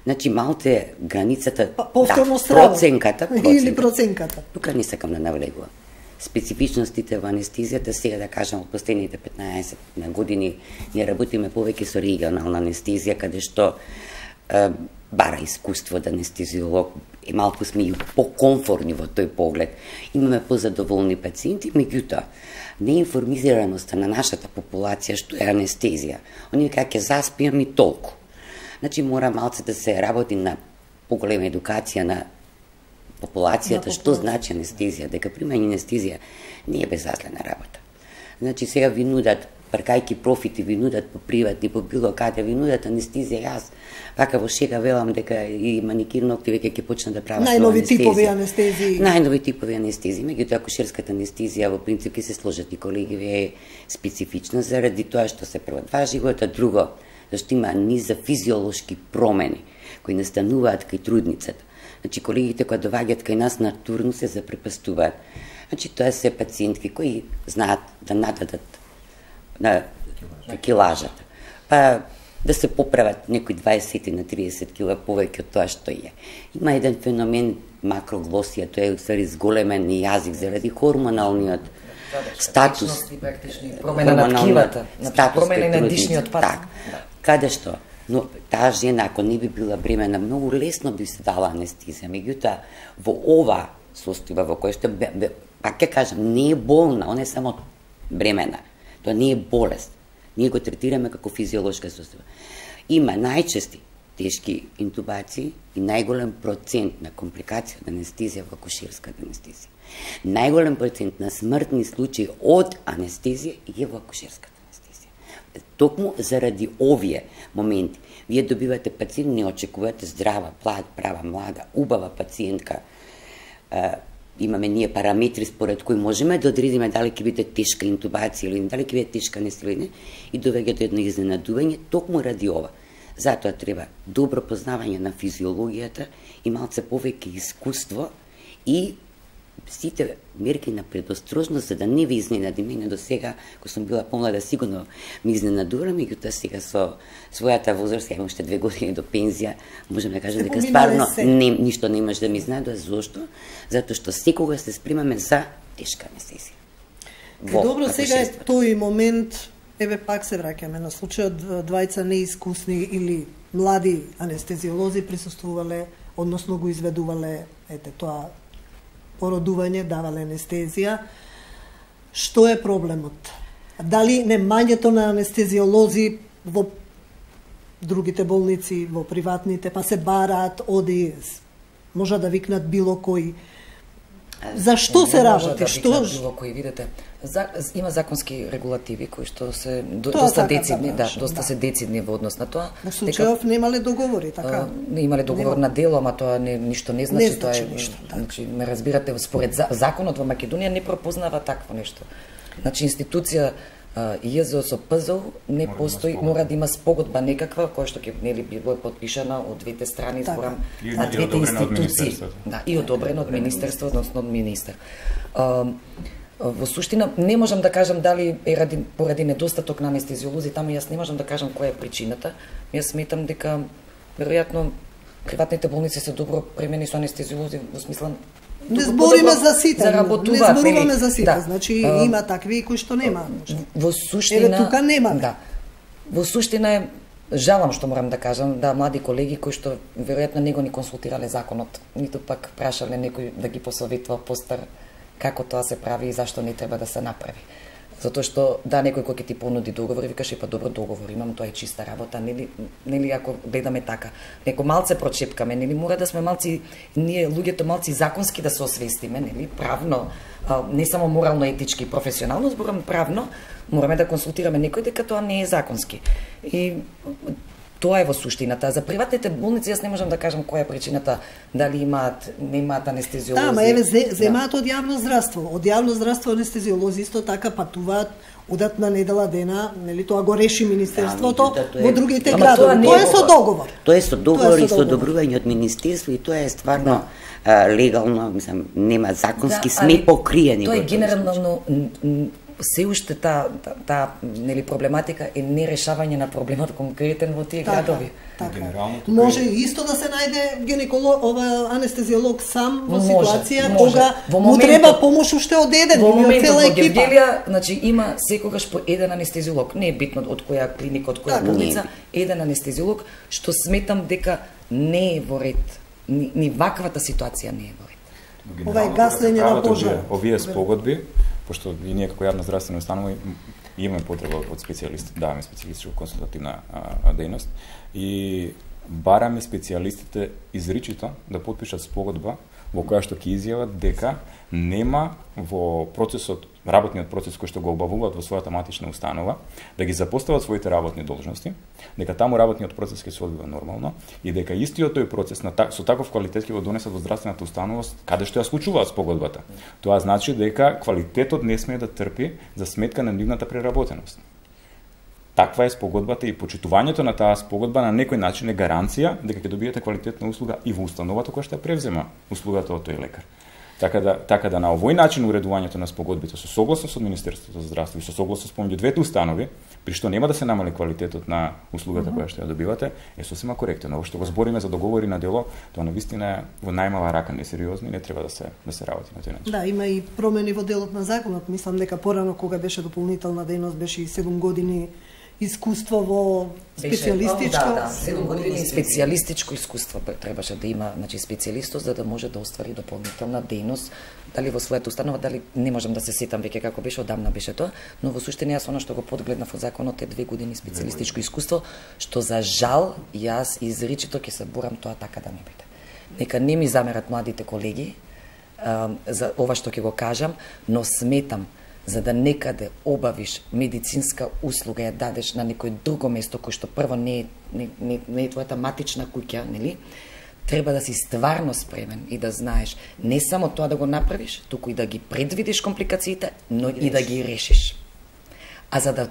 Значи, малте границата, проценката. Или проценката. Тука не сакам да навлегувам. Специфичностите во анестезијата, сега да кажам, од последните 15 години ние работиме повеќе со регионална анестезија, каде што бара искуство да анестезиолог, и малку сме и покомфорни во тој поглед. Имаме позадоволни пациенти, меѓутоа, неинформираноста на нашата популација што е анестезија. Оние како ќе заспиам и толку. Значи, мора малце да се работи на поголема едукација на популацијата, што значи анестезија, дека примање анестезија не е безазлена работа. Значи, сега ви нудат, паркајки профити, ви нудат по приватни, по било каде, ви нудат анестезија. Јас вака во шега велам дека и маникир ногти веќе ќе почна да прават најнови типови анестезии. Најнови типови анестезии, меѓутоа акушерската анестезија во принцип ќе се сложат и колеги е специфична заради тоа што се прво два живота, друго зашто има низ за физиолошки промени кои настануваат кај трудницата. Значи, колегите кои доаѓаат кај нас на турну се запрепастуваат. Значи, тоа се пациентки кои знаат да нададат на килажата. Па да се поправат некои 20 на 30 кила повеќе од тоа што е. Има еден феномен макроглосија, тоа е уствари зголемен јазик заради хормоналниот статус, промена на ткивата, промена на дишниот пат. Так, каде што, но таа жена, ако не би била бремена, многу лесно би се дала анестезија. Меѓутоа, во ова состојба во која што, пак ќе кажам, не е болна, она е само бремена. Тоа не е болест. Ние го третираме како физиолошка состојба. Има најчести тешки интубации и најголем процент на компликација од анестезија во акушерската анестезија. Најголем процент на смртни случаи од анестезија е во акушерската анестезија. Токму заради овие моменти, вие добивате пациент, не очекувате здрава, права, млада, убава пациентка. Имаме ние параметри според кои можеме да одредиме дали ќе биде тешка интубација или дали ќе биде тешка анестезија и довеѓа до едно изненадување токму ради ова. Затоа треба добро познавање на физиологијата и малце повеќе искуство и сите мерки на предострожност за да не ви изненади. Мене до сега, кога сум била помлада, сигурно ми изненадувам, меѓутоа сега со својата возраст, ја имам уште 2 години до пензија, можем да кажем дека стварно ништо не може да ми изненадува. Зошто? Затоа што секогаш се спремаме за тешка анестезија. Добро, сега е тој момент, еве пак се враќаме на случајот, двајца неискусни или млади анестезиолози присуствувале, односно го изведувале, тоа породување, давале анестезија. Што е проблемот? Дали немањето на анестезиолози во другите болници, во приватните, па се бараат, оди, може да викнат било кој. Зашто се работи? Што било кој, видите? Има законски регулативи кои што се доста децидни, доста се децидни во однос на тоа. Во случајов немале договори, така? Имале договор на дело, ама тоа ништо не значи, тоа е ништо. Значи, ме разбирате, според законот во Македонија не пропознава такво нешто. Значи институција ЈЗО со ПЗО не постои, мора да има спогодба некаква која што ќе нели било потпишана од двете страни, зборам на двете институции. Да, и одобрено од министерство, односно од министер. Во суштина не можам да кажам дали е поради недостаток на анестезиолози, таму јас не можам да кажам која е причината. Јас сметам дека веројатно приватните болници се добро премени со анестезиолози во смисла не збориме за сите, не зборуваме за сите, значи има такви кои што нема. Во суштина, еве тука нема. Да. Во суштина е жалам што морам да кажам, да, млади колеги кои што веројатно не го ни консултирале законот, ниту пак прашале некој да ги посоветува постар како тоа се прави и зашто не треба да се направи. Затоа што да, некој кој ќе ти понуди договор, викаш па добро договор имам, тоа е чиста работа, нели ако гледаме така. Неко малце прочепкаме, нели мора да сме малци, ние луѓето малци законски да се освестиме, нели правно, не само морално, етички, професионално, зборам правно, мораме да консултираме некој дека тоа не е законски. И тоа е во суштината. За приватните болници јас не можам да кажам која е причината, дали имаат, не имаат анестезиолози. Да, ма еве земаат од јавно здравство. Од јавно здравство анестезиолози исто така патуваат, одат на недела дена, нели тоа го реши министерството во другите градови. Тоа е со договор. Тоа е со договор и со одобрување од министерство и тоа е стварно легално, мислам, нема законски сме покриени. Тоа е генерално се уште таа нели проблематика е нерешавање на проблемот конкретен во тие градови. Може исто да се најде гинеколог, анестезиолог сам во ситуација кога му треба помош уште од еден или од цела екипа. Во Гевгелија, значи има секогаш по еден анестезиолог, не е битно од која клиника, од која болница, еден анестезиолог, што сметам дека не е во ред. Ни ваквата ситуација не е во ред. Ова е гаснење на пожар. Овие спогодби, пошто и ние како јавна здравствена установа имаме потреба од специјалисти, даваме специјалистичко консултативна дејност и бараме специјалистите изричито да потпишат спогодба во која што ќе изјават дека нема во процесот, работниот процес кој што го обавуваат во својата матична установа, да ги запостават своите работни должности, дека таму работниот процес ќе се одвива нормално и дека истиот тој процес со таков квалитет ќе го донесат во здравствената установа каде што ја случуваат спогодбата. Тоа значи дека квалитетот не смее да трпи за сметка на нивната преработеност. Таква е спогодбата и почитувањето на таа спогодба на некој начин е гаранција дека ќе добиете квалитетна услуга и во установата која што ја превзема услугата од тој лекар. Така да на овој начин уредувањето на спогодбите со согласност од Министерството за здравство и со согласност помеѓу двете установи, при што нема да се намали квалитетот на услугата која што ја добивате, е сосема коректно. Ово што го збориме за договори на дело, тоа навистина е во најмала рака несериозно и не треба да се работи на тој начин. Да, има и промени во делот на законот. Мислам дека порано кога беше дополнителна дејност беше и 7 години искуство во специјалистичко. Да, 7 години специјалистичко искуство требаше да има, значи специјалистот за да може да оствари дополнителна дејност, дали во својата установа, дали не можам да се сетам веќе како беше, одамна беше тоа, но во суштина јас она што го подгледнав во законот е 2 години специјалистичко искуство, што за жал јас изричито ќе се борам тоа така да не биде. Нека не ми замерат младите колеги за ова што ќе го кажам, но сметам за да некаде обавиш медицинска услуга, ја дадеш на некој друго место кој што прво не е твојата матична куќа, нели? Треба да си стварно спремен и да знаеш не само тоа да го направиш, туку и да ги предвидиш компликациите, но и да ги решиш. А за да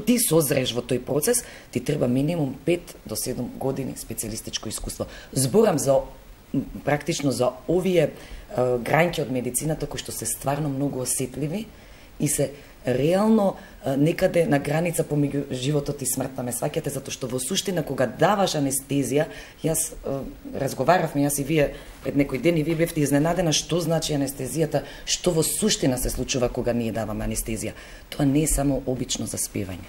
ти созреш во тој процес, ти треба минимум 5 до 7 години специјалистичко искуство. Зборам за практично за овие грањки од медицината кои што се стварно многу осетливи и се реално некаде на граница помеѓу животот и смртта, ме сваќате, затоа што во суштина кога даваш анестезија, јас разговаравме, јас и вие пред некој ден и вие бевте изненадена што значи анестезијата, што во суштина се случува кога ние даваме анестезија. Тоа не е само обично заспивање.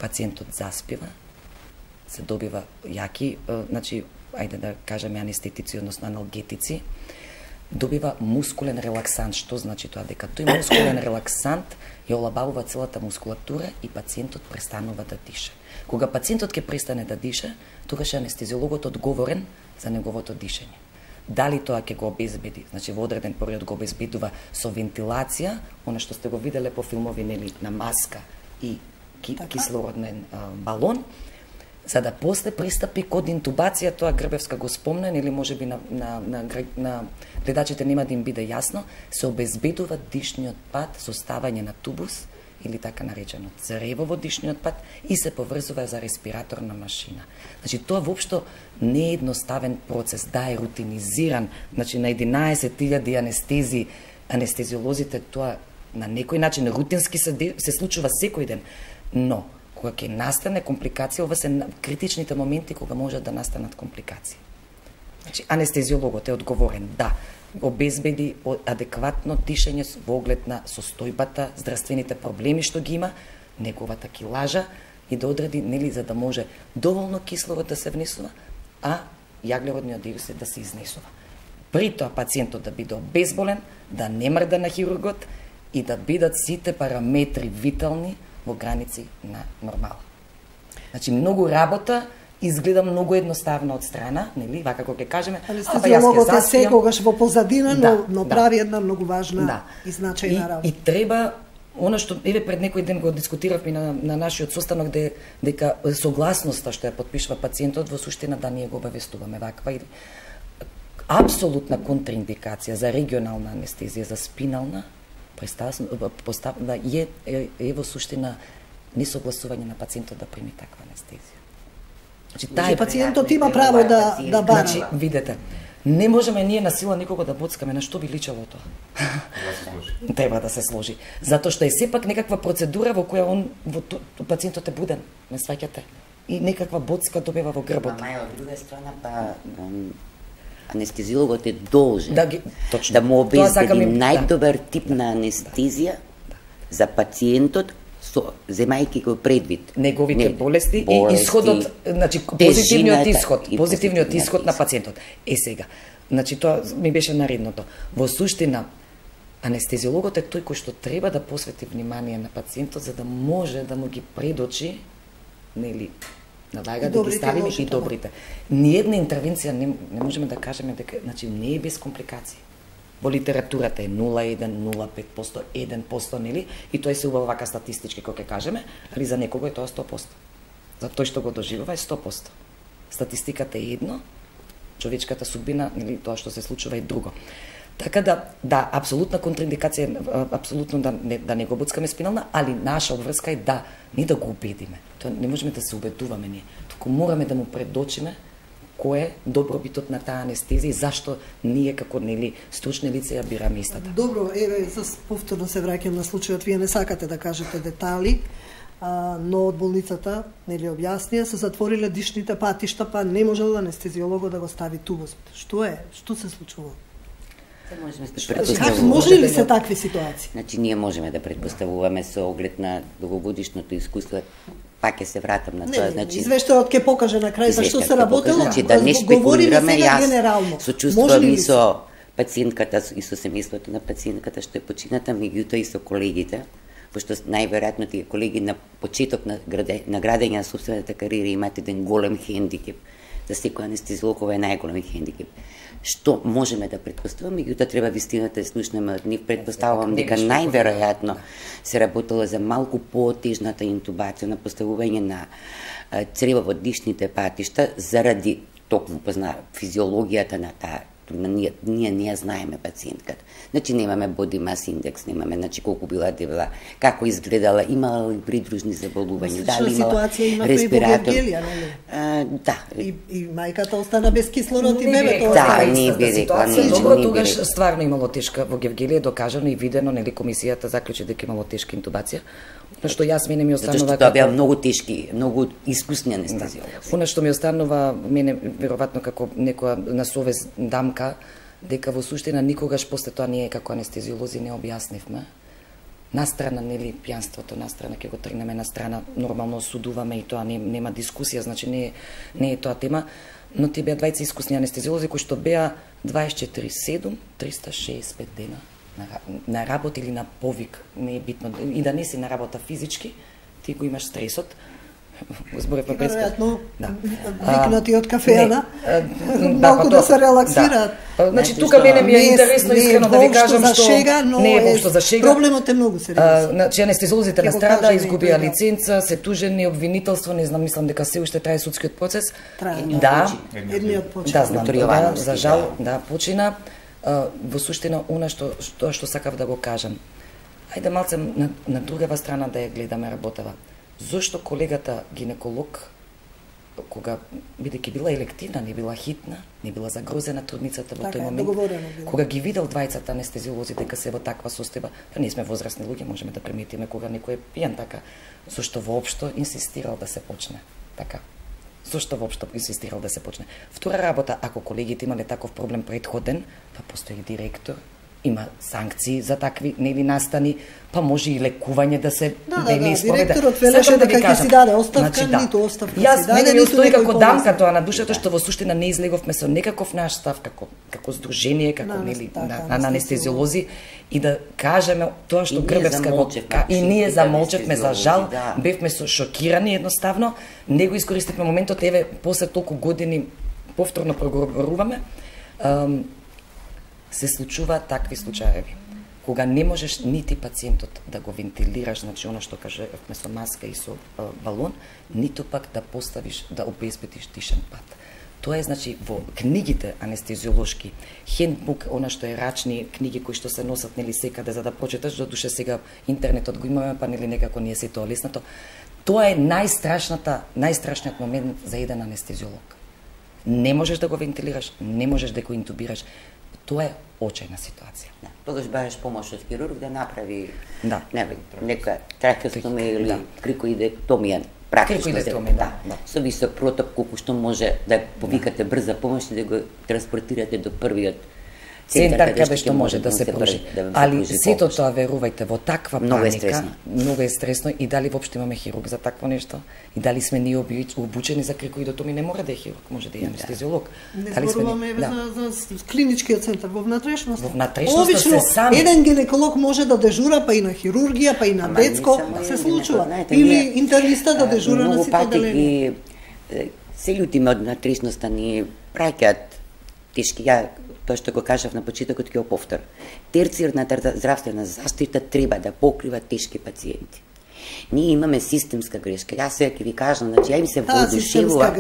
Пациентот заспива, се добива јаки, значи, ајде да кажеме анестетици, односно аналгетици, добива мускулен релаксант. Што значи тоа? Дека тој мускулен релаксант ја олабавува целата мускулатура и пациентот престанува да диша. Кога пациентот ќе престане да диша, тогаш анестезиологот одговорен за неговото дишење. Дали тоа ќе го обезбеди, значи во одреден период го обезбедува со вентилација, она што сте го виделе по филмови, нели, на маска и кислороден балон, за да после пристапи код интубација, тоа Грбевска го спомна, или можеби на гледачите нема да им биде јасно, се обезбедува дишниот пат со ставање на тубус, или така наречено црево во дишниот пат, и се поврзува за респираторна машина. Значи, тоа воопшто не е едноставен процес, да е рутинизиран, значи на 11.000 анестези, анестезиолозите тоа на некој начин рутински се случува секој ден, но кога ќе настане компликација, ова се критичните моменти кога можат да настанат компликации. Значи, анестезиологот е одговорен да обезбеди адекватно дишење во оглед на состојбата, здравствените проблеми што ги има, неговата килажа и да одреди, нели, за да може доволно кислород да се внесува, а јаглеродниот диоксид да се изнесува. При тоа пациентот да биде обезболен, да не мрда на хирургот и да бидат сите параметри витални во граници на нормала. Значи, многу работа изгледа многу едноставно од страна, нели, вака кога ќе кажеме, анестезиологот е секогаш во позадина, но прави една многу важна и значајна работа. И треба, она што еве пред некој ден го дискутиравме на нашиот состанок, дека согласноста што ја подпишува пациентот во суштина да ние го обавестуваме ваква или апсолутна контраиндикација за регионална анестезија, за спинална, поставна е во суштина несогласување на пациентот да прими таква анестезија. Значи, пациентот има право да бара. Значи, видете, не можеме ние на сила никого да боцкаме, на што би личело тоа? Треба да се сложи. Затоа што е сепак некаква процедура во која пациентот е буден, ме сваќате, и некаква боцка добива во грбот. Маја, од друга страна, анестезиологот е должен да му обезбеди најдобар тип на анестезија за пациентот, земајќи го предвид неговите болести и исходот, значи позитивниот исход на пациентот. Сега, значи тоа ми беше наредното. Во суштина, анестезиологот е тој кој што треба да посвети внимание на пациентот за да може да му ги предочи, нели, налага да ги ставиме и добрите. Ниедна интервенција не можеме да кажеме дека, значи, не е без компликации. Во литературата е 0,1, 0,5%, 1%, нели? И тоа се убаво вака статистички кога ќе кажеме, али за некого е тоа 100%. За тој што го доживува е 100%. Статистиката е едно, човечката судбина, нели, тоа што се случува е друго. Така да, апсолутна контраиндикација, апсолутно да не го буцкаме спинална, али наша обврска е да, не да го убедиме. Тоа не можеме да се убедуваме ние, туку мораме да му предочиме кој е добробитот на таа анестезија и зашто ние како нели стручни лица ја бираме истата. Добро, еве, повторно се враќам на случајот, вие не сакате да кажете детали, но од болницата, нели објаснија, се затвориле дишните патишта, па не можел анестезиологот да го стави тубоз. Што е? Што се случува? Как може ли се такви ситуации? Значи, ние можеме да предпоставуваме со оглед на долгогодишното искуство. Пак ќе се вратам на тоа, значи извештајот ќе покаже на крај зашто се работело. Значи да не спекулираме, јас со чувствувам и со пациентката и со семејството на пациентката што е почината, меѓутоа и со колегите, пошто најверојатно тие колеги на почеток на градење на сопствената кариера имаат еден голем хендикеп. За секој анестезиолог ова е најголем хендикеп. Што можеме да предпоставуваме, меѓутоа треба вистината да слушнеме од нив. Предпоставувам дека најверојатно се работело за малку поотежната интубација на поставување на цревово-дишните патишта заради токму физиологијата на таа. Ние не ја знаеме пациентката. Значи немаме body mass index, немаме значи колку била дебела, како изгледала, имала ли придружни заболувања, дали имала респиратор. Да. И мајката остана без кислород и бебето. Да, не би рекла, добро, тогаш стварно имало тешка во Гевгелија, докажано и видено, нели комисијата заклучи дека имало тешка интубација. Она што јас мене ми останува како тоа беа многу тешки, многу искусни анестезиолози. Она што ми останува мене веројатно како некоја на совест дамка, дека во суштина никогаш после тоа ние како анестезиолози не објаснивме. Настрана нели пијанството, настрана ќе го тргнеме, настрана нормално осудуваме и тоа нема дискусија, значи не е тоа тема, но тие беа двајца искусни анестезиолози кои што беа 24/7, 365 дена на работа или на повик, не е битно, и да не си на работа физички, ти го имаш стресот, зборев на веројатно викнати од кафеана, малку да се релаксираат. Значи тука мене ми е интересно искрено да ви кажам што не е воопшто за шега. Проблемот е многу сериозен. Значи анестезиолозите настрада, изгубија лиценца, се тужени, обвинителство, не знам, мислам дека се уште трае судскиот процес. Да, едниот почина. Да, знам, за жал, да, почина. Во суштина, она што сакав да го кажам. Ајде малце на другава страна да ја гледаме работава. Зошто колегата гинеколог, кога, бидејќи била елективна, не била хитна, не била загрозена трудницата во тој момент, кога ги видел двајцата анестезиолози дека се во таква состојба, па ние сме возрастни луѓе, можеме да приметиме кога некој е пијан така, зошто воопшто инсистирал да се почне така. Зошто воопшто инсистирал да се почне? Втора работа, ако колегите имале таков проблем предходен, па постои директор, има санкции за такви нели настани, па може и лекување да се директорот велеше дека ќе си даде оставка, ниту оставка си даде, мене ми остои како дамка тоа на душата што во суштина не излеговме со некаков наш став како здружение, како нели на анестезиолози и да кажеме тоа што Грбевска го и ние замолчевме, за жал, бевме шокирани едноставно, не го искористивме моментот, еве после толку години повторно проговоруваме. Се случува такви случаеви, кога не можеш нити пациентот да го вентилираш, значи оно што кажевме со маска и со балон, ниту пак да поставиш, да обезбедиш дишен пат. Тоа е, значи, во книгите анестезиолошки, хендбук, она што е рачни книги кои што се носат нели секаде за да прочиташ, до душе сега интернетот го имаме, па нели некако ние се тоа леснато. Тоа е најстрашниот момент за еден анестезиолог. Не можеш да го вентилираш, не можеш да го интубираш. Тоа е очајна ситуација. Да, тогаш бараш помош од хирург да направи нека трахеостомија или крикоидектомија, практично со висок проток колку што може да повикате брза помош и да го транспортирате до првиот центар каде што може да се пружи. Али сето тоа, верувајте, во таква паника, многу е стресно и дали воопшто имаме хирург за такво нешто? И дали сме ние обучени за крикоидотоми? Не мора да е хирург, може да е анестезиолог. Не зборуваме за клиничкиот центар во внатрешноста. Во внатрешноста се сами. Еден гинеколог може да дежура па и на хирургија, па и на детско, се случува. Или интерниста да дежура на сите оделенија. Се љутиме од внатрешноста, ни праќаат тешки. Тоа што го кажав на почетокот ќе го повторам. Терцијарната здравствена заштита треба да покрива тешки пациенти. Ние имаме системска грешка. Јас сега ќе ви кажам, значи ја им се воодушевувам.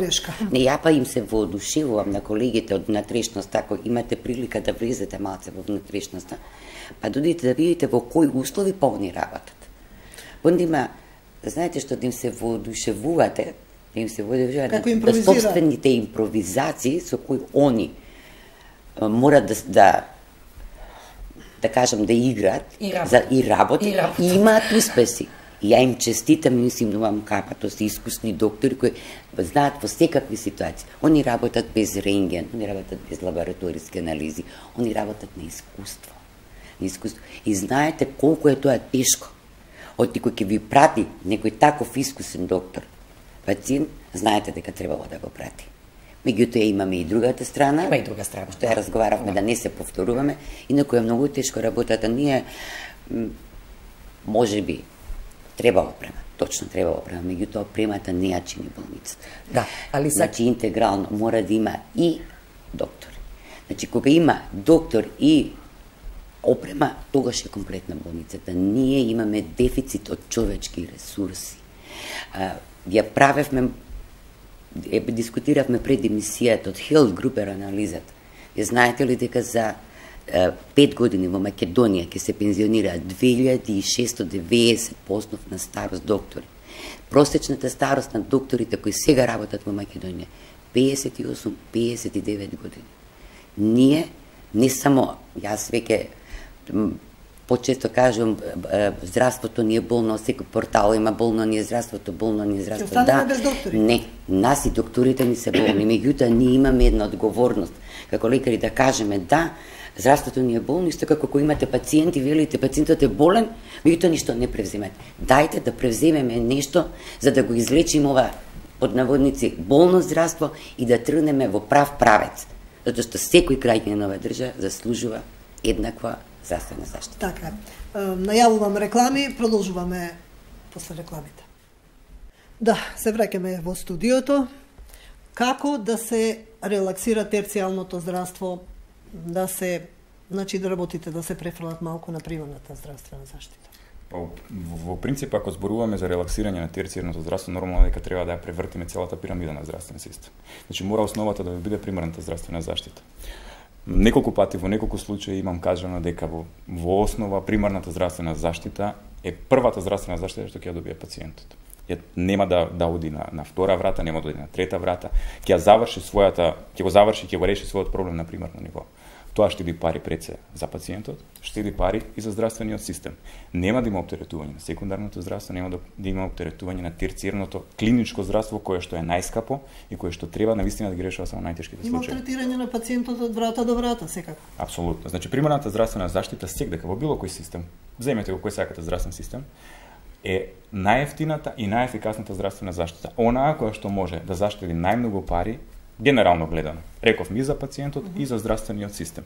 Не, ја па им се воодушевувам на колегите од внатрешноста, ако имате прилика да влезете малце во внатрешноста, па додите да видите во кои услови па они работат. Онда има, знаете што да им се воодушевувате, Да им се води да собствените импровизации со кои они морат да кажам, да играат и работат и имаат успеси. И ја им честитам и им симнувам капа, тоа се искусни доктори кои знаат во секакви ситуации. Они работат без рентген, они работат без лабораториски анализи, они работат на искуство. И знаете колку е тоа тешко. Оти кој ќе ви прати некој таков искусен доктор, пациент, знаете дека требало да го прати. Меѓутоа имаме и другата страна. Има и друга страна. Што ја разговаравме, да не се повторуваме, инаку е многу тешко работата. Ние можеби треба опрема, точно треба опрема, меѓутоа опремата не ја чини болницата. Да, али значи интегрално мора да има и доктор. Значи кога има доктор и опрема, тогаш е комплетна болницата. Ние имаме дефицит од човечки ресурси. Ја правевме, дискутиравме пред емисијата од Health Group анализата. Ја знаете ли дека за 5 години во Македонија ќе се пензионираат 2690 по основ на старост доктори. Просечната старост на докторите кои сега работат во Македонија 58-59 години. Ние не само, јас веќе почесто кажувам, здравството ни е болно, секој портал има болно ни е здравството, болно ни е здравството. Да, без доктори? Не, нас и докторите ни се болни, меѓутоа ние имаме една одговорност како лекари да кажеме да, здравството ни е болно, исто како кога имате пациенти, велите пациентот е болен, меѓутоа ништо не превземете. Дајте да превземеме нешто за да го излечиме ова под наводници болно здравство и да тргнеме во прав правец, затоа што секој граѓанин на оваа држава заслужува еднаква здравствена заштита. Така, најавувам реклами, продолжуваме после рекламите. Да, се враќаме во студиото. Како да се релаксира терцијалното здравство, да се, значи да работите, да се префрлат малку на примарната здравствена заштита? Во принцип, ако зборуваме за релаксирање на терцијарното здравство, нормално дека треба да ја превртиме целата пирамида на здравствен систем. Значи, мора основата да биде примарната здравствена заштита. Неколку пати во неколку случаи имам кажано дека во основа примарната здравствена заштита е првата здравствена заштита што ќе ја добие пациентот. Нема да оди на втора врата, нема да оди на трета врата, ќе го реши својот проблем на примарно ниво. Тоа штеди пари пред се за пациентот, штеди пари и за здравствениот систем. Нема да има оптеретување на секундарното здравство, нема да има оптеретување на терцијарното клиничко здравство кое што е најскапо и кое што треба навистина да ги решава само најтешките случаи. Има третирање на пациентот од врата до врата секако. Апсолутно. Значи примарната здравствена заштита секако во било кој систем, земете го кој сакате здравствен систем, е најефтината и најефикасната здравствена заштита. Онаа која што може да заштеди најмногу пари генерално гледано. Рековме и за пациентот и за здравствениот систем.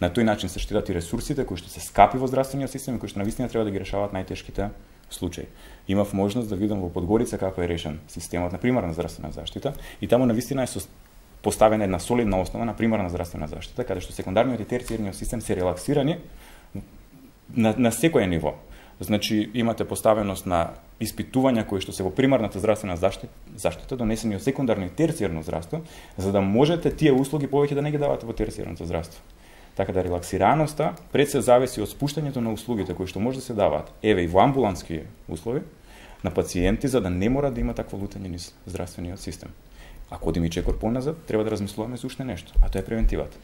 На тој начин се штедат и ресурсите кои што се скапи во здравствениот систем и кои што навистина треба да ги решаваат најтешките случаи. Имав можност да видам во Подгорица како е решен системот на примарна здравствена заштита и таму навистина е поставена една солидна основа на примарна здравствена заштита, каде што секундарниот и терцијарниот систем се релаксирани на секое ниво. Значи, имате поставеност на испитувања кои што се во примарната здравствена заштита, донесени од секундарно и терцијарно здравство, за да можете тие услуги повеќе да не ги давате во терцијарното здравство. Така да релаксираноста пред се зависи од спуштањето на услугите кои што може да се даваат, еве и во амбулански услови, на пациенти за да не мора да има такво лутање низ здравствениот систем. Ако одиме чекор поназад, треба да размислуваме за уште нешто, а тоа е превентивата.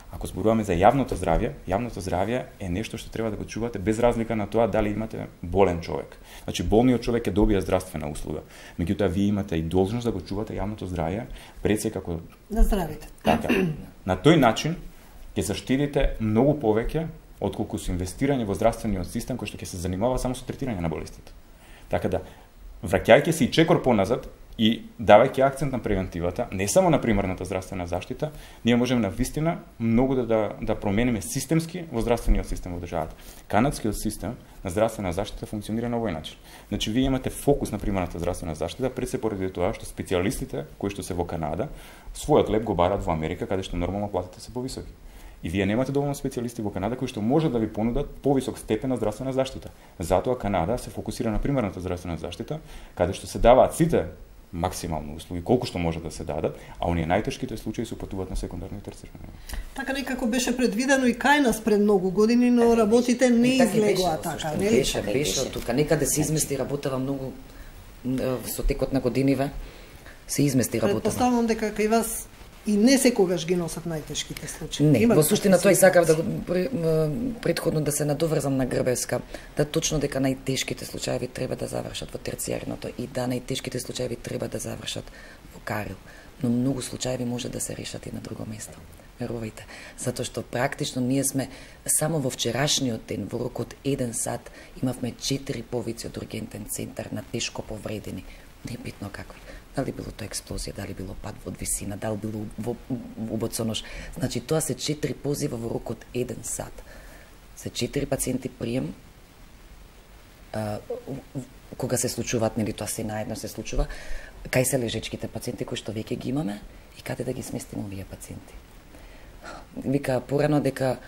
Ако зборуваме за јавното здравје е нешто што треба да го чувате без разлика на тоа дали имате болен човек. Значи болниот човек ќе добие здравствена услуга. Меѓутоа вие имате и должност да го чувате јавното здравје пред се како на здравите. Така. На тој начин ќе заштедите многу повеќе отколку со инвестирање во здравствениот систем кој што ќе се занимава само со третирање на болестите. Така да враќајќи се и чекор поназад и давајќи акцент на превентивата, не само на примарната здравствена заштита, ние можеме навистина многу да промениме системски во здравствениот систем во државата. Канадскиот систем на здравствена заштита функционира на овој начин. Значи вие имате фокус на примарната здравствена заштита пред се поради тоа што специјалистите кои што се во Канада својот леп го барат во Америка каде што нормално платите се повисоки. И вие немате доволно специјалисти во Канада кои што може да ви понудат повисок степен на здравствена заштита. Затоа Канада се фокусира на примарната здравствена заштита, каде што се даваат сите максимално услуги, колку што може да се дадат, а оние најтешките случаи се упатуваат на секундарно и терцијарно. Така некако беше предвидено и кај нас пред многу години, но работите не излегоа така, нели? Беше тука, некаде се измести работава многу со текот на годиниве. се измести работата. Предпоставувам дека кај вас и не секогаш ги носат најтешките случаи. Не, во суштина тоа и сакав да претходно да се надоврзам на Грбеска, да точно дека најтешките случаи треба да завршат во терцијарното и да најтешките случаи треба да завршат во Карил, но многу случаи може да се решат и на друго место. Верувајте, затоа што практично ние сме само во вчерашниот ден, во рок од 1 сат, имавме 4 повици од ургентен центар на тешко повредени, не битно какви. Дали било тоа експлозија, дали било пад во висина, дали било убод со нож. Значи, тоа се 4 позива во рок од 1 сат. Се 4 пациенти прием, кога се случуваат, нели тоа се наедно се случува, кај се лежечките пациенти кои што веќе ги имаме и каде да ги сместиме овие пациенти. Вика порано дека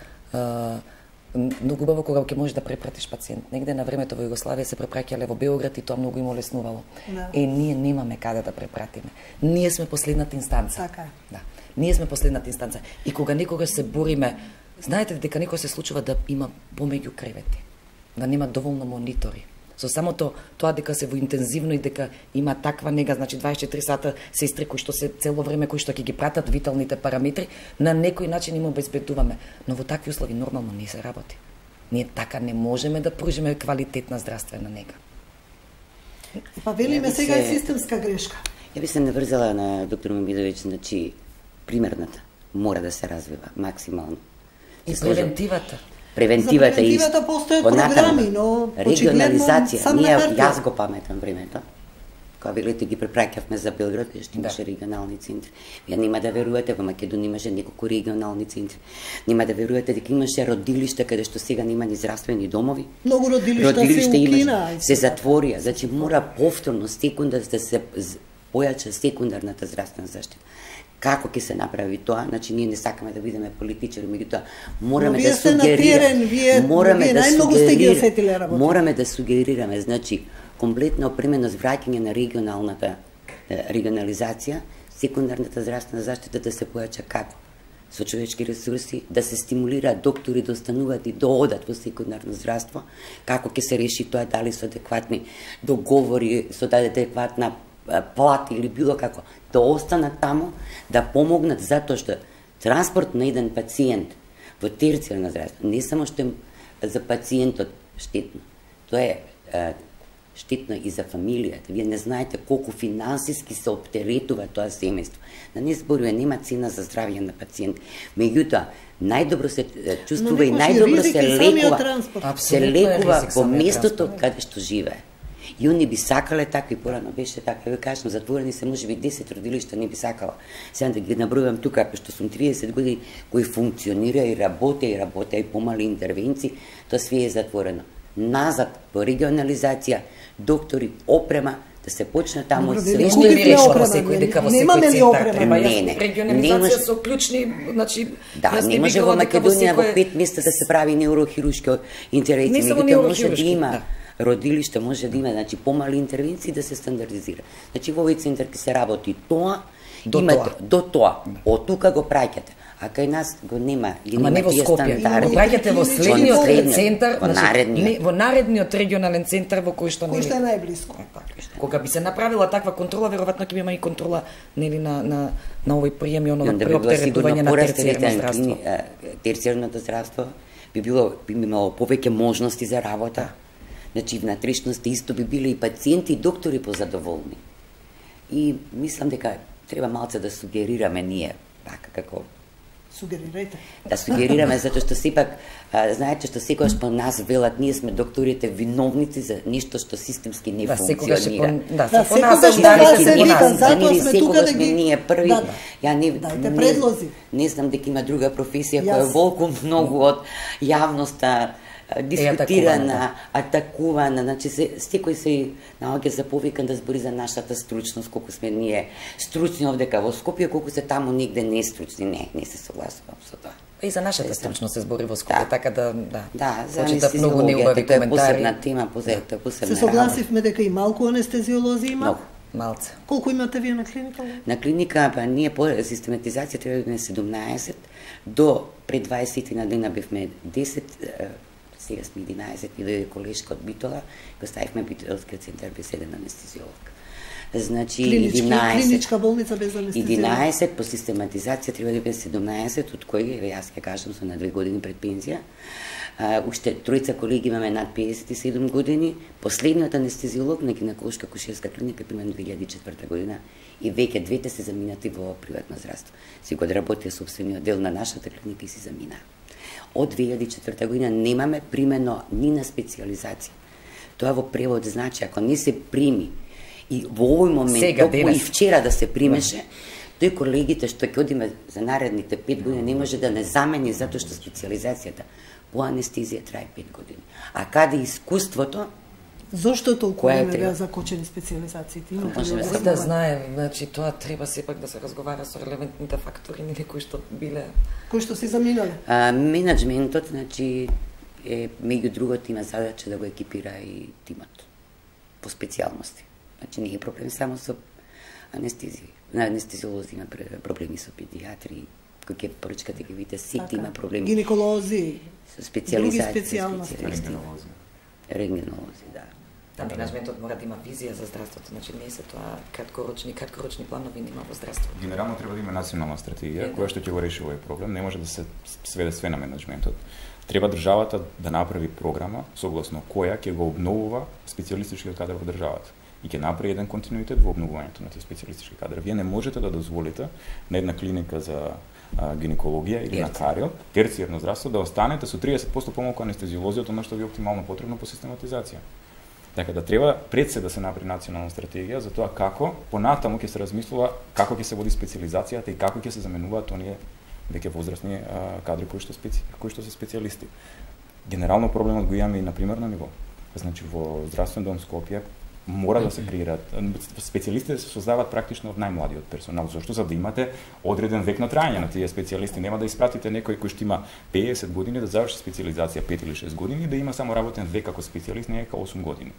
многу убаво кога ќе можеш да препратиш пациент. Негде на времето во Југославија се препраќале во Београд и тоа многу им олеснувало. Да. Ние немаме каде да препратиме. Ние сме последната инстанца. Така е. Да. Ние сме последната инстанца. И кога некогаш се бориме, знаете дека некој се случува да има помеѓу кревети, да нема доволно монитори. Со самото тоа дека се во интензивно и дека има таква нега, значи 24 сата сестри кои што се цело време кои што ќе ги пратат виталните параметри, на некој начин им обезбедуваме. Но во такви услови нормално не се работи. Ние така не можеме да пружиме квалитетна здравствена нега. Па велиме сега е системска грешка. Ја би се наврзала на доктор Мамидовиќ, значи примерната мора да се развива максимално. И превентивата. Превентивата и постојат програми, но регионализација. Ние јас го паметам времето. Кога билете ги препраќавме за Белград, што имаше регионални центри. Вие нема да верувате, во Македонија имаше неколку регионални центри. Нема да верувате дека имаше родилишта каде што сега нема ни здравствени домови. Многу родилишта се укина, се затворија. Значи мора повторно да се појача секундарната здравствена заштита. Како ќе се направи тоа? Значи ние не сакаме да бидеме политичари, меѓутоа мораме да сугерираме. Мораме да сугерираме, значи комплетна опременост, враќање на регионалната регионализација, секундарната здравствена заштита да се појача како? Со човечки ресурси, да се стимулираат доктори да остануваат и да одат во секундарно здравство, како ќе се реши тоа, дали со адекватни договори, со адекватна плати или било како, да останат таму, да помогнат, затоа што транспорт на еден пациент во терцијарно здравство не само што за пациентот штетно, тоа е штетно и за фамилијата. Вие не знаете колку финансиски се оптеретува тоа семејство. Да не зборуваме, нема цена за здравје на пациент. Меѓутоа, најдобро се чувствува и најдобро се лекува во местото каде што живее. И они би сакале така, и порано беше така, ја кажам, затворени се можеби 10 родилишта, не би сакала. Сега да ги набројувам тука, што сум 30 години, кои функционира и работе и помали интервенции, тоа свие е затворено. Назад по регионализација, доктори, опрема, да се почне таму од среща и решава во секој дека во секој центар треба регионализација со клучни, значи да, не може во Македонија во 5 места да се прави неурохирушки интервенции, меѓутоа може да има родилиште, може да има, значи помали интервенции да се стандардизира. Значи во овој центар ќе се работи тоа, до тоа. Од тука го праќате. А кај нас го нема, ги нема тие стандарди. Го праќате во следниот центар, во наредниот регионален центар во кој што кој што е најблиско. Кога би се направила таква контрола, веројатно ќе има и контрола нели на овој прием и оново преоптеретување на терцијарно здравство. Терцијарното здравство би имало повеќе можности за работа. Значи, внатрешност исто би биле и пациенти и доктори позадоволни. И мислам дека треба малце да сугерираме ние, така како сугерирајте. Да сугерираме, затоа што сепак, знаете што секогаш по нас велат, ние сме докторите виновници за нешто што системски не функционира. Секогаш сме ние први. Ја не знам дека има друга професија која е волку многу од јавноста дискутирана, атакувана, значи секој се наоѓа за повикан да збори за нашата стручност, колку сме ние стручни овдека во Скопје, колку се таму нигде не стручни, не се согласувам со тоа. И за нашата стручност се збори во Скопје, така да, за многу неубави коментари. Тоа е посебна тема, посебна се согласивме дека и малку анестезиолози има? Многу. Малце. Колку имате вие на клиника? На клиника, па ние по систематизација треба да биме 17, до пред 20 на дена бевме 10, сега сме 11 и дојде колешка од Битола, го ставивме Битолскиот центар без еден анестезиолог. Значи клиничка болница без анестезија. 11 по систематизација треба да биде 17, од кои јас ќе кажам сум на 2 години пред пензија. Уште тројца колеги имаме над 57 години. Последниот анестезиолог на гинеколошка акушерска клиника примен 2004 година и веќе двете се заминати во приватно здравство. Си го работи собствениот дел на нашата клиника и си замина. Од 2004 година немаме примено ни на специализација. Тоа во превод значи ако не се прими и во овој момент, и вчера да се примеше, тој колегите што ќе одиме за наредните 5 години не може да не замени затоа што специализацијата по анестезија трае 5 години. А каде искуството? Зошто толку време беа закочени специализациите? Да знае, значи тоа треба сепак да се разговара со релевантните фактори, кои што биле. Кои што се заминале? Менеджментот, значи, меѓу другото има задача да го екипира и тимот по специјалности. Значи не е проблем само со анестезија. На анестезиолози има проблеми со педиатри, кои ќе порачкате ќе видите, сите има проблеми. Гинеколози, со специализација, рентгенолози, да. Менеджментот мора да има визија за здравството, значи не се тоа краткорочни планови нема во здравството. Генерално треба да има национална стратегија која што ќе го реши овој проблем, не може да се сведе све на менеджментот. Треба државата да направи програма согласно која ќе го обновува специјалистичкиот кадар во државата и ќе направи еден континуитет во обновувањето на тие специјалистички кадри. Вие не можете да дозволите на една клиника за гинекологија или на карио, терцијерно здравство, да останете со 30% помалку анестезиолози од она што ви е оптимално потребно по систематизација. Така да треба пред се да се направи национална стратегија за тоа како понатаму ќе се размислува како ќе се води специализацијата и како ќе се заменуваат оние веќе возрастни кадри кои што се специјалисти. Генерално проблемот го имаме и на примерно ниво. Значи во здравствен дом Скопје мора да се креираат. Специјалистите се создаваат практично од најмладиот персонал. Зошто? За да имате одреден век на трајање на тие специјалисти. Нема да испратите некој кој што има 50 години да заврши специјализација 5 или 6 години и да има само работен век како специјалист, не дека 8 години.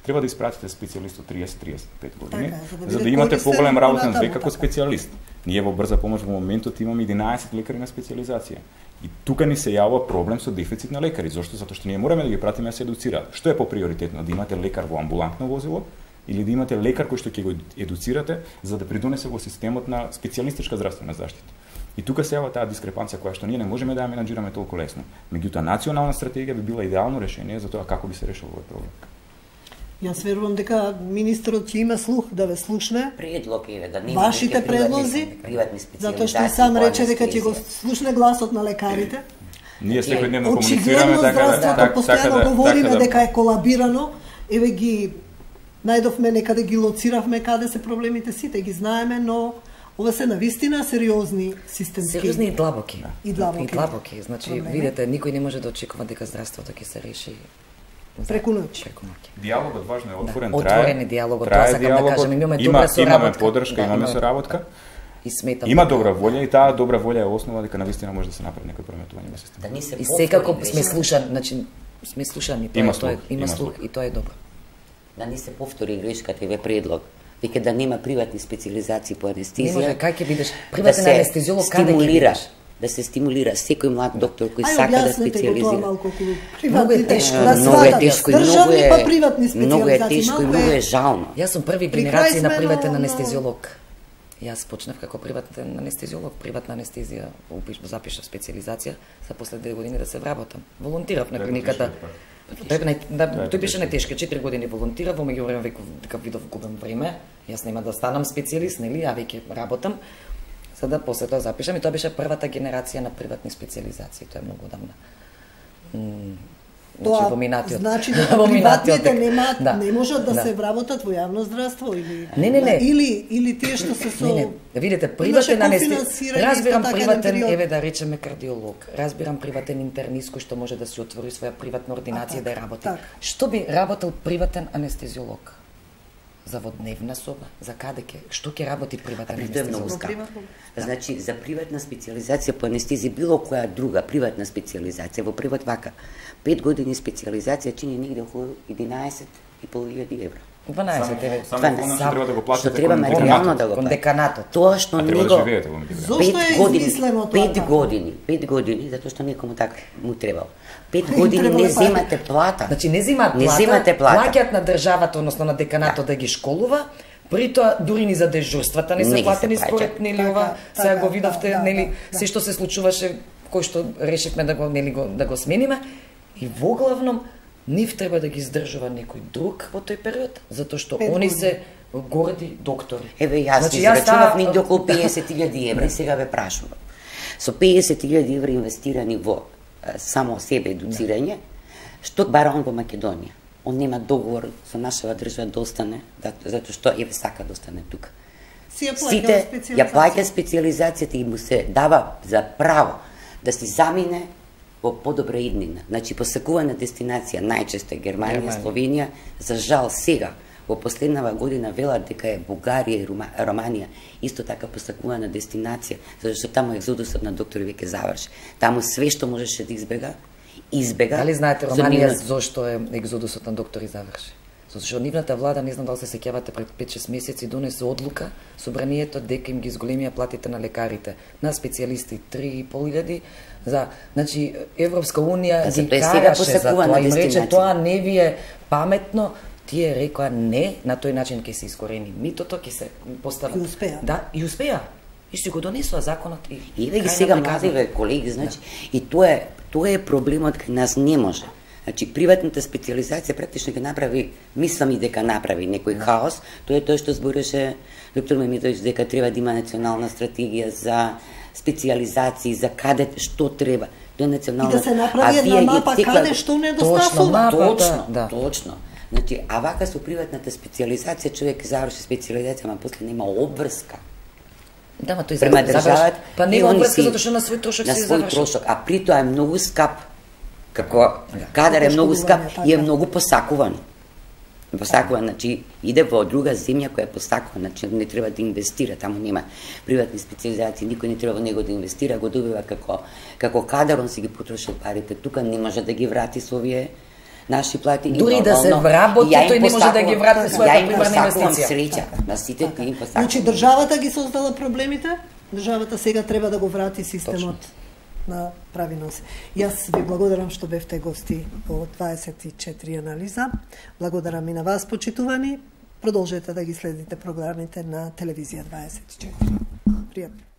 Треба да испратите специјалист од 30-35 години, за да имате поголем работен век како специјалист. Ние во брза помош во моментот имаме 11 лекари на специјализација. И тука ни се јавува проблем со дефицит на лекари. Зошто? Затоа што ние мораме да ги пратиме да се едуцираат. Што е поприоритетно? Да имате лекар во амбулантно возило или да имате лекар кој што ќе го едуцирате за да придонесе во системот на специјалистичка здравствена заштита. И тука се јавува таа дискрепанција која што ние не можеме да ја менаџираме толку лесно. Меѓутоа национална стратегија би била идеално решение за тоа како би се решил овој проблем. Јас верувам дека министрот ќе има слух да ве слушне. Предлог е да нема вашите предлози, затоа што и сам рече дека ќе го слушне гласот на лекарите. Ние секојдневно комуницираме така постојано говориме дека е колабирано, еве ги најдовме некаде ги лоциравме каде се проблемите, сите ги знаеме, но ова се навистина сериозни системски. Сериозни и длабоки. И длабоки. Значи, видите, никој не може да очекува дека здравството ќе се реши преку ноќ. Диалогот важно е отворен, отворен диалогот, тоа сакам да кажам, имаме добра соработка. Имаме поддршка, имаме соработка. И сметам. Има добра волја и таа добра волја е основа дека навистина може да се направи некој преметување во системот. И секако сме слушани, значи сме слушани, има слух и тоа е добро. Да не се повтори грешката и предлог. Веќе да нема приватни специализации по анестезија. Не може, кај ќе бидеш приватен анестезиолог, каде ќе бидеш? Да се стимулира секој млад доктор кој сака да специализира. Многу е тешко, многу е тешко и многу е жално. Јас сум први генерација на приватен анестезиолог. Јас почнав како приватен анестезиолог, приватна анестезија, запишав специализација, за после 2 години да се вработам. Волонтирав на клиниката. Тој беше најтешко, 4 години волонтирав, во меѓувреме веќе дека видов губам време. Јас нема да станам специјалист, нели, а веќе работам. За да после тоа запишам и тоа беше првата генерација на приватни специализации, тоа е многу одамна. Тоа значи дека приватните не можат да се вработат во јавно здравство или или тие што се со видите, приватен анестезиолог, разбирам приватен, еве да речеме кардиолог, разбирам приватен интернист кој што може да си отвори своја приватна ординација да работи. Што би работел приватен анестезиолог? За водневна соба, за каде ќе, што ќе работи приватен анестезиолог? Значи, за приватна специализација по анестезија, било која друга приватна специализација, во превод вака, 5 години специализација чини негде околу 11.500 евро. 12 евро. Што треба материјално да го платите. Деканатот. Тоа што него 5 години, затоа што некому така му требало. 5 години не земате плата. Значи не земаат плата, плаќаат на државата, односно на деканатот да ги школува, Притоа дури ни за дежурствата не се платени според нели ова, сега го видовте, нели се што се случуваше, кој што решивме да го нели да го смениме, и во главном нив треба да ги издржува некој друг во тој период, затоа што они се горди доктори. Еве јас израчунав ни околу 50.000 евра и сега ве прашувам. Со 50.000 евра инвестирани во само себе едуцирање, што бара он во Македонија? Он нема договор со нашава држава да остане, затоа што еве сака да остане тука. Сите ја плаќа специјализацијата и му се дава за право да си замине во подобра иднина. Значи посакувана дестинација најчесто е Германија, Словенија, за жал сега во последнава година велат дека е Бугарија и Романија исто така посакувана дестинација, затоа што таму екзодусот на доктори веќе заврши. Таму све што можеше да избега. Дали знаете Романија зошто е екзодусот на доктори заврши? Затоа што нивната влада, не знам дали се сеќавате, пред 5-6 месеци донесе одлука собранието дека им ги зголемија платите на лекарите, на специјалисти 3.500 за, значи Европска унија ги караше за тоа, им рече тоа не ви е паметно, тие рекоа не, на тој начин ќе се искорени митото, ќе се постават. И успеа. Да, и успеа. И си го донесува законот и еве ги сега младиве колеги, значи и тоа е проблемот кај нас, не може. Значи приватната специјализација практично ќе направи, мислам и дека направи некој хаос, тоа е тоа што збореше доктор Мемедовиќ дека треба да има национална стратегија за специјализации, за каде што треба. Тоа е национална. И да се направи една мапа каде што недостасува. Точно. Значи, а вака со приватната специјализација човек заврши специјализација, ама после нема обврска. Да, ма тој према државата, па нема обврска затоа што на свој трошок се заврши. А при тоа е многу скап. Како кадар е многу скап и е многу посакуван. Посакуван, значи иде во друга земја која е посакувана, значи не треба да инвестира, таму нема приватни специјализации, никој не треба во него да инвестира, го добива како кадар, он си ги потрошил парите, тука не може да ги врати со овие наши плати. Дури да се вработи, тој не може да ги врати својата приватна инвестиција. Среќа, на сите тие посакувам. Значи државата ги создала проблемите, државата сега треба да го врати системот на прави носи. Јас ви благодарам што бевте гости во 24 анализа. Благодарам и на вас, почитувани. Продолжете да ги следите програмите на телевизија 24. Пријатно.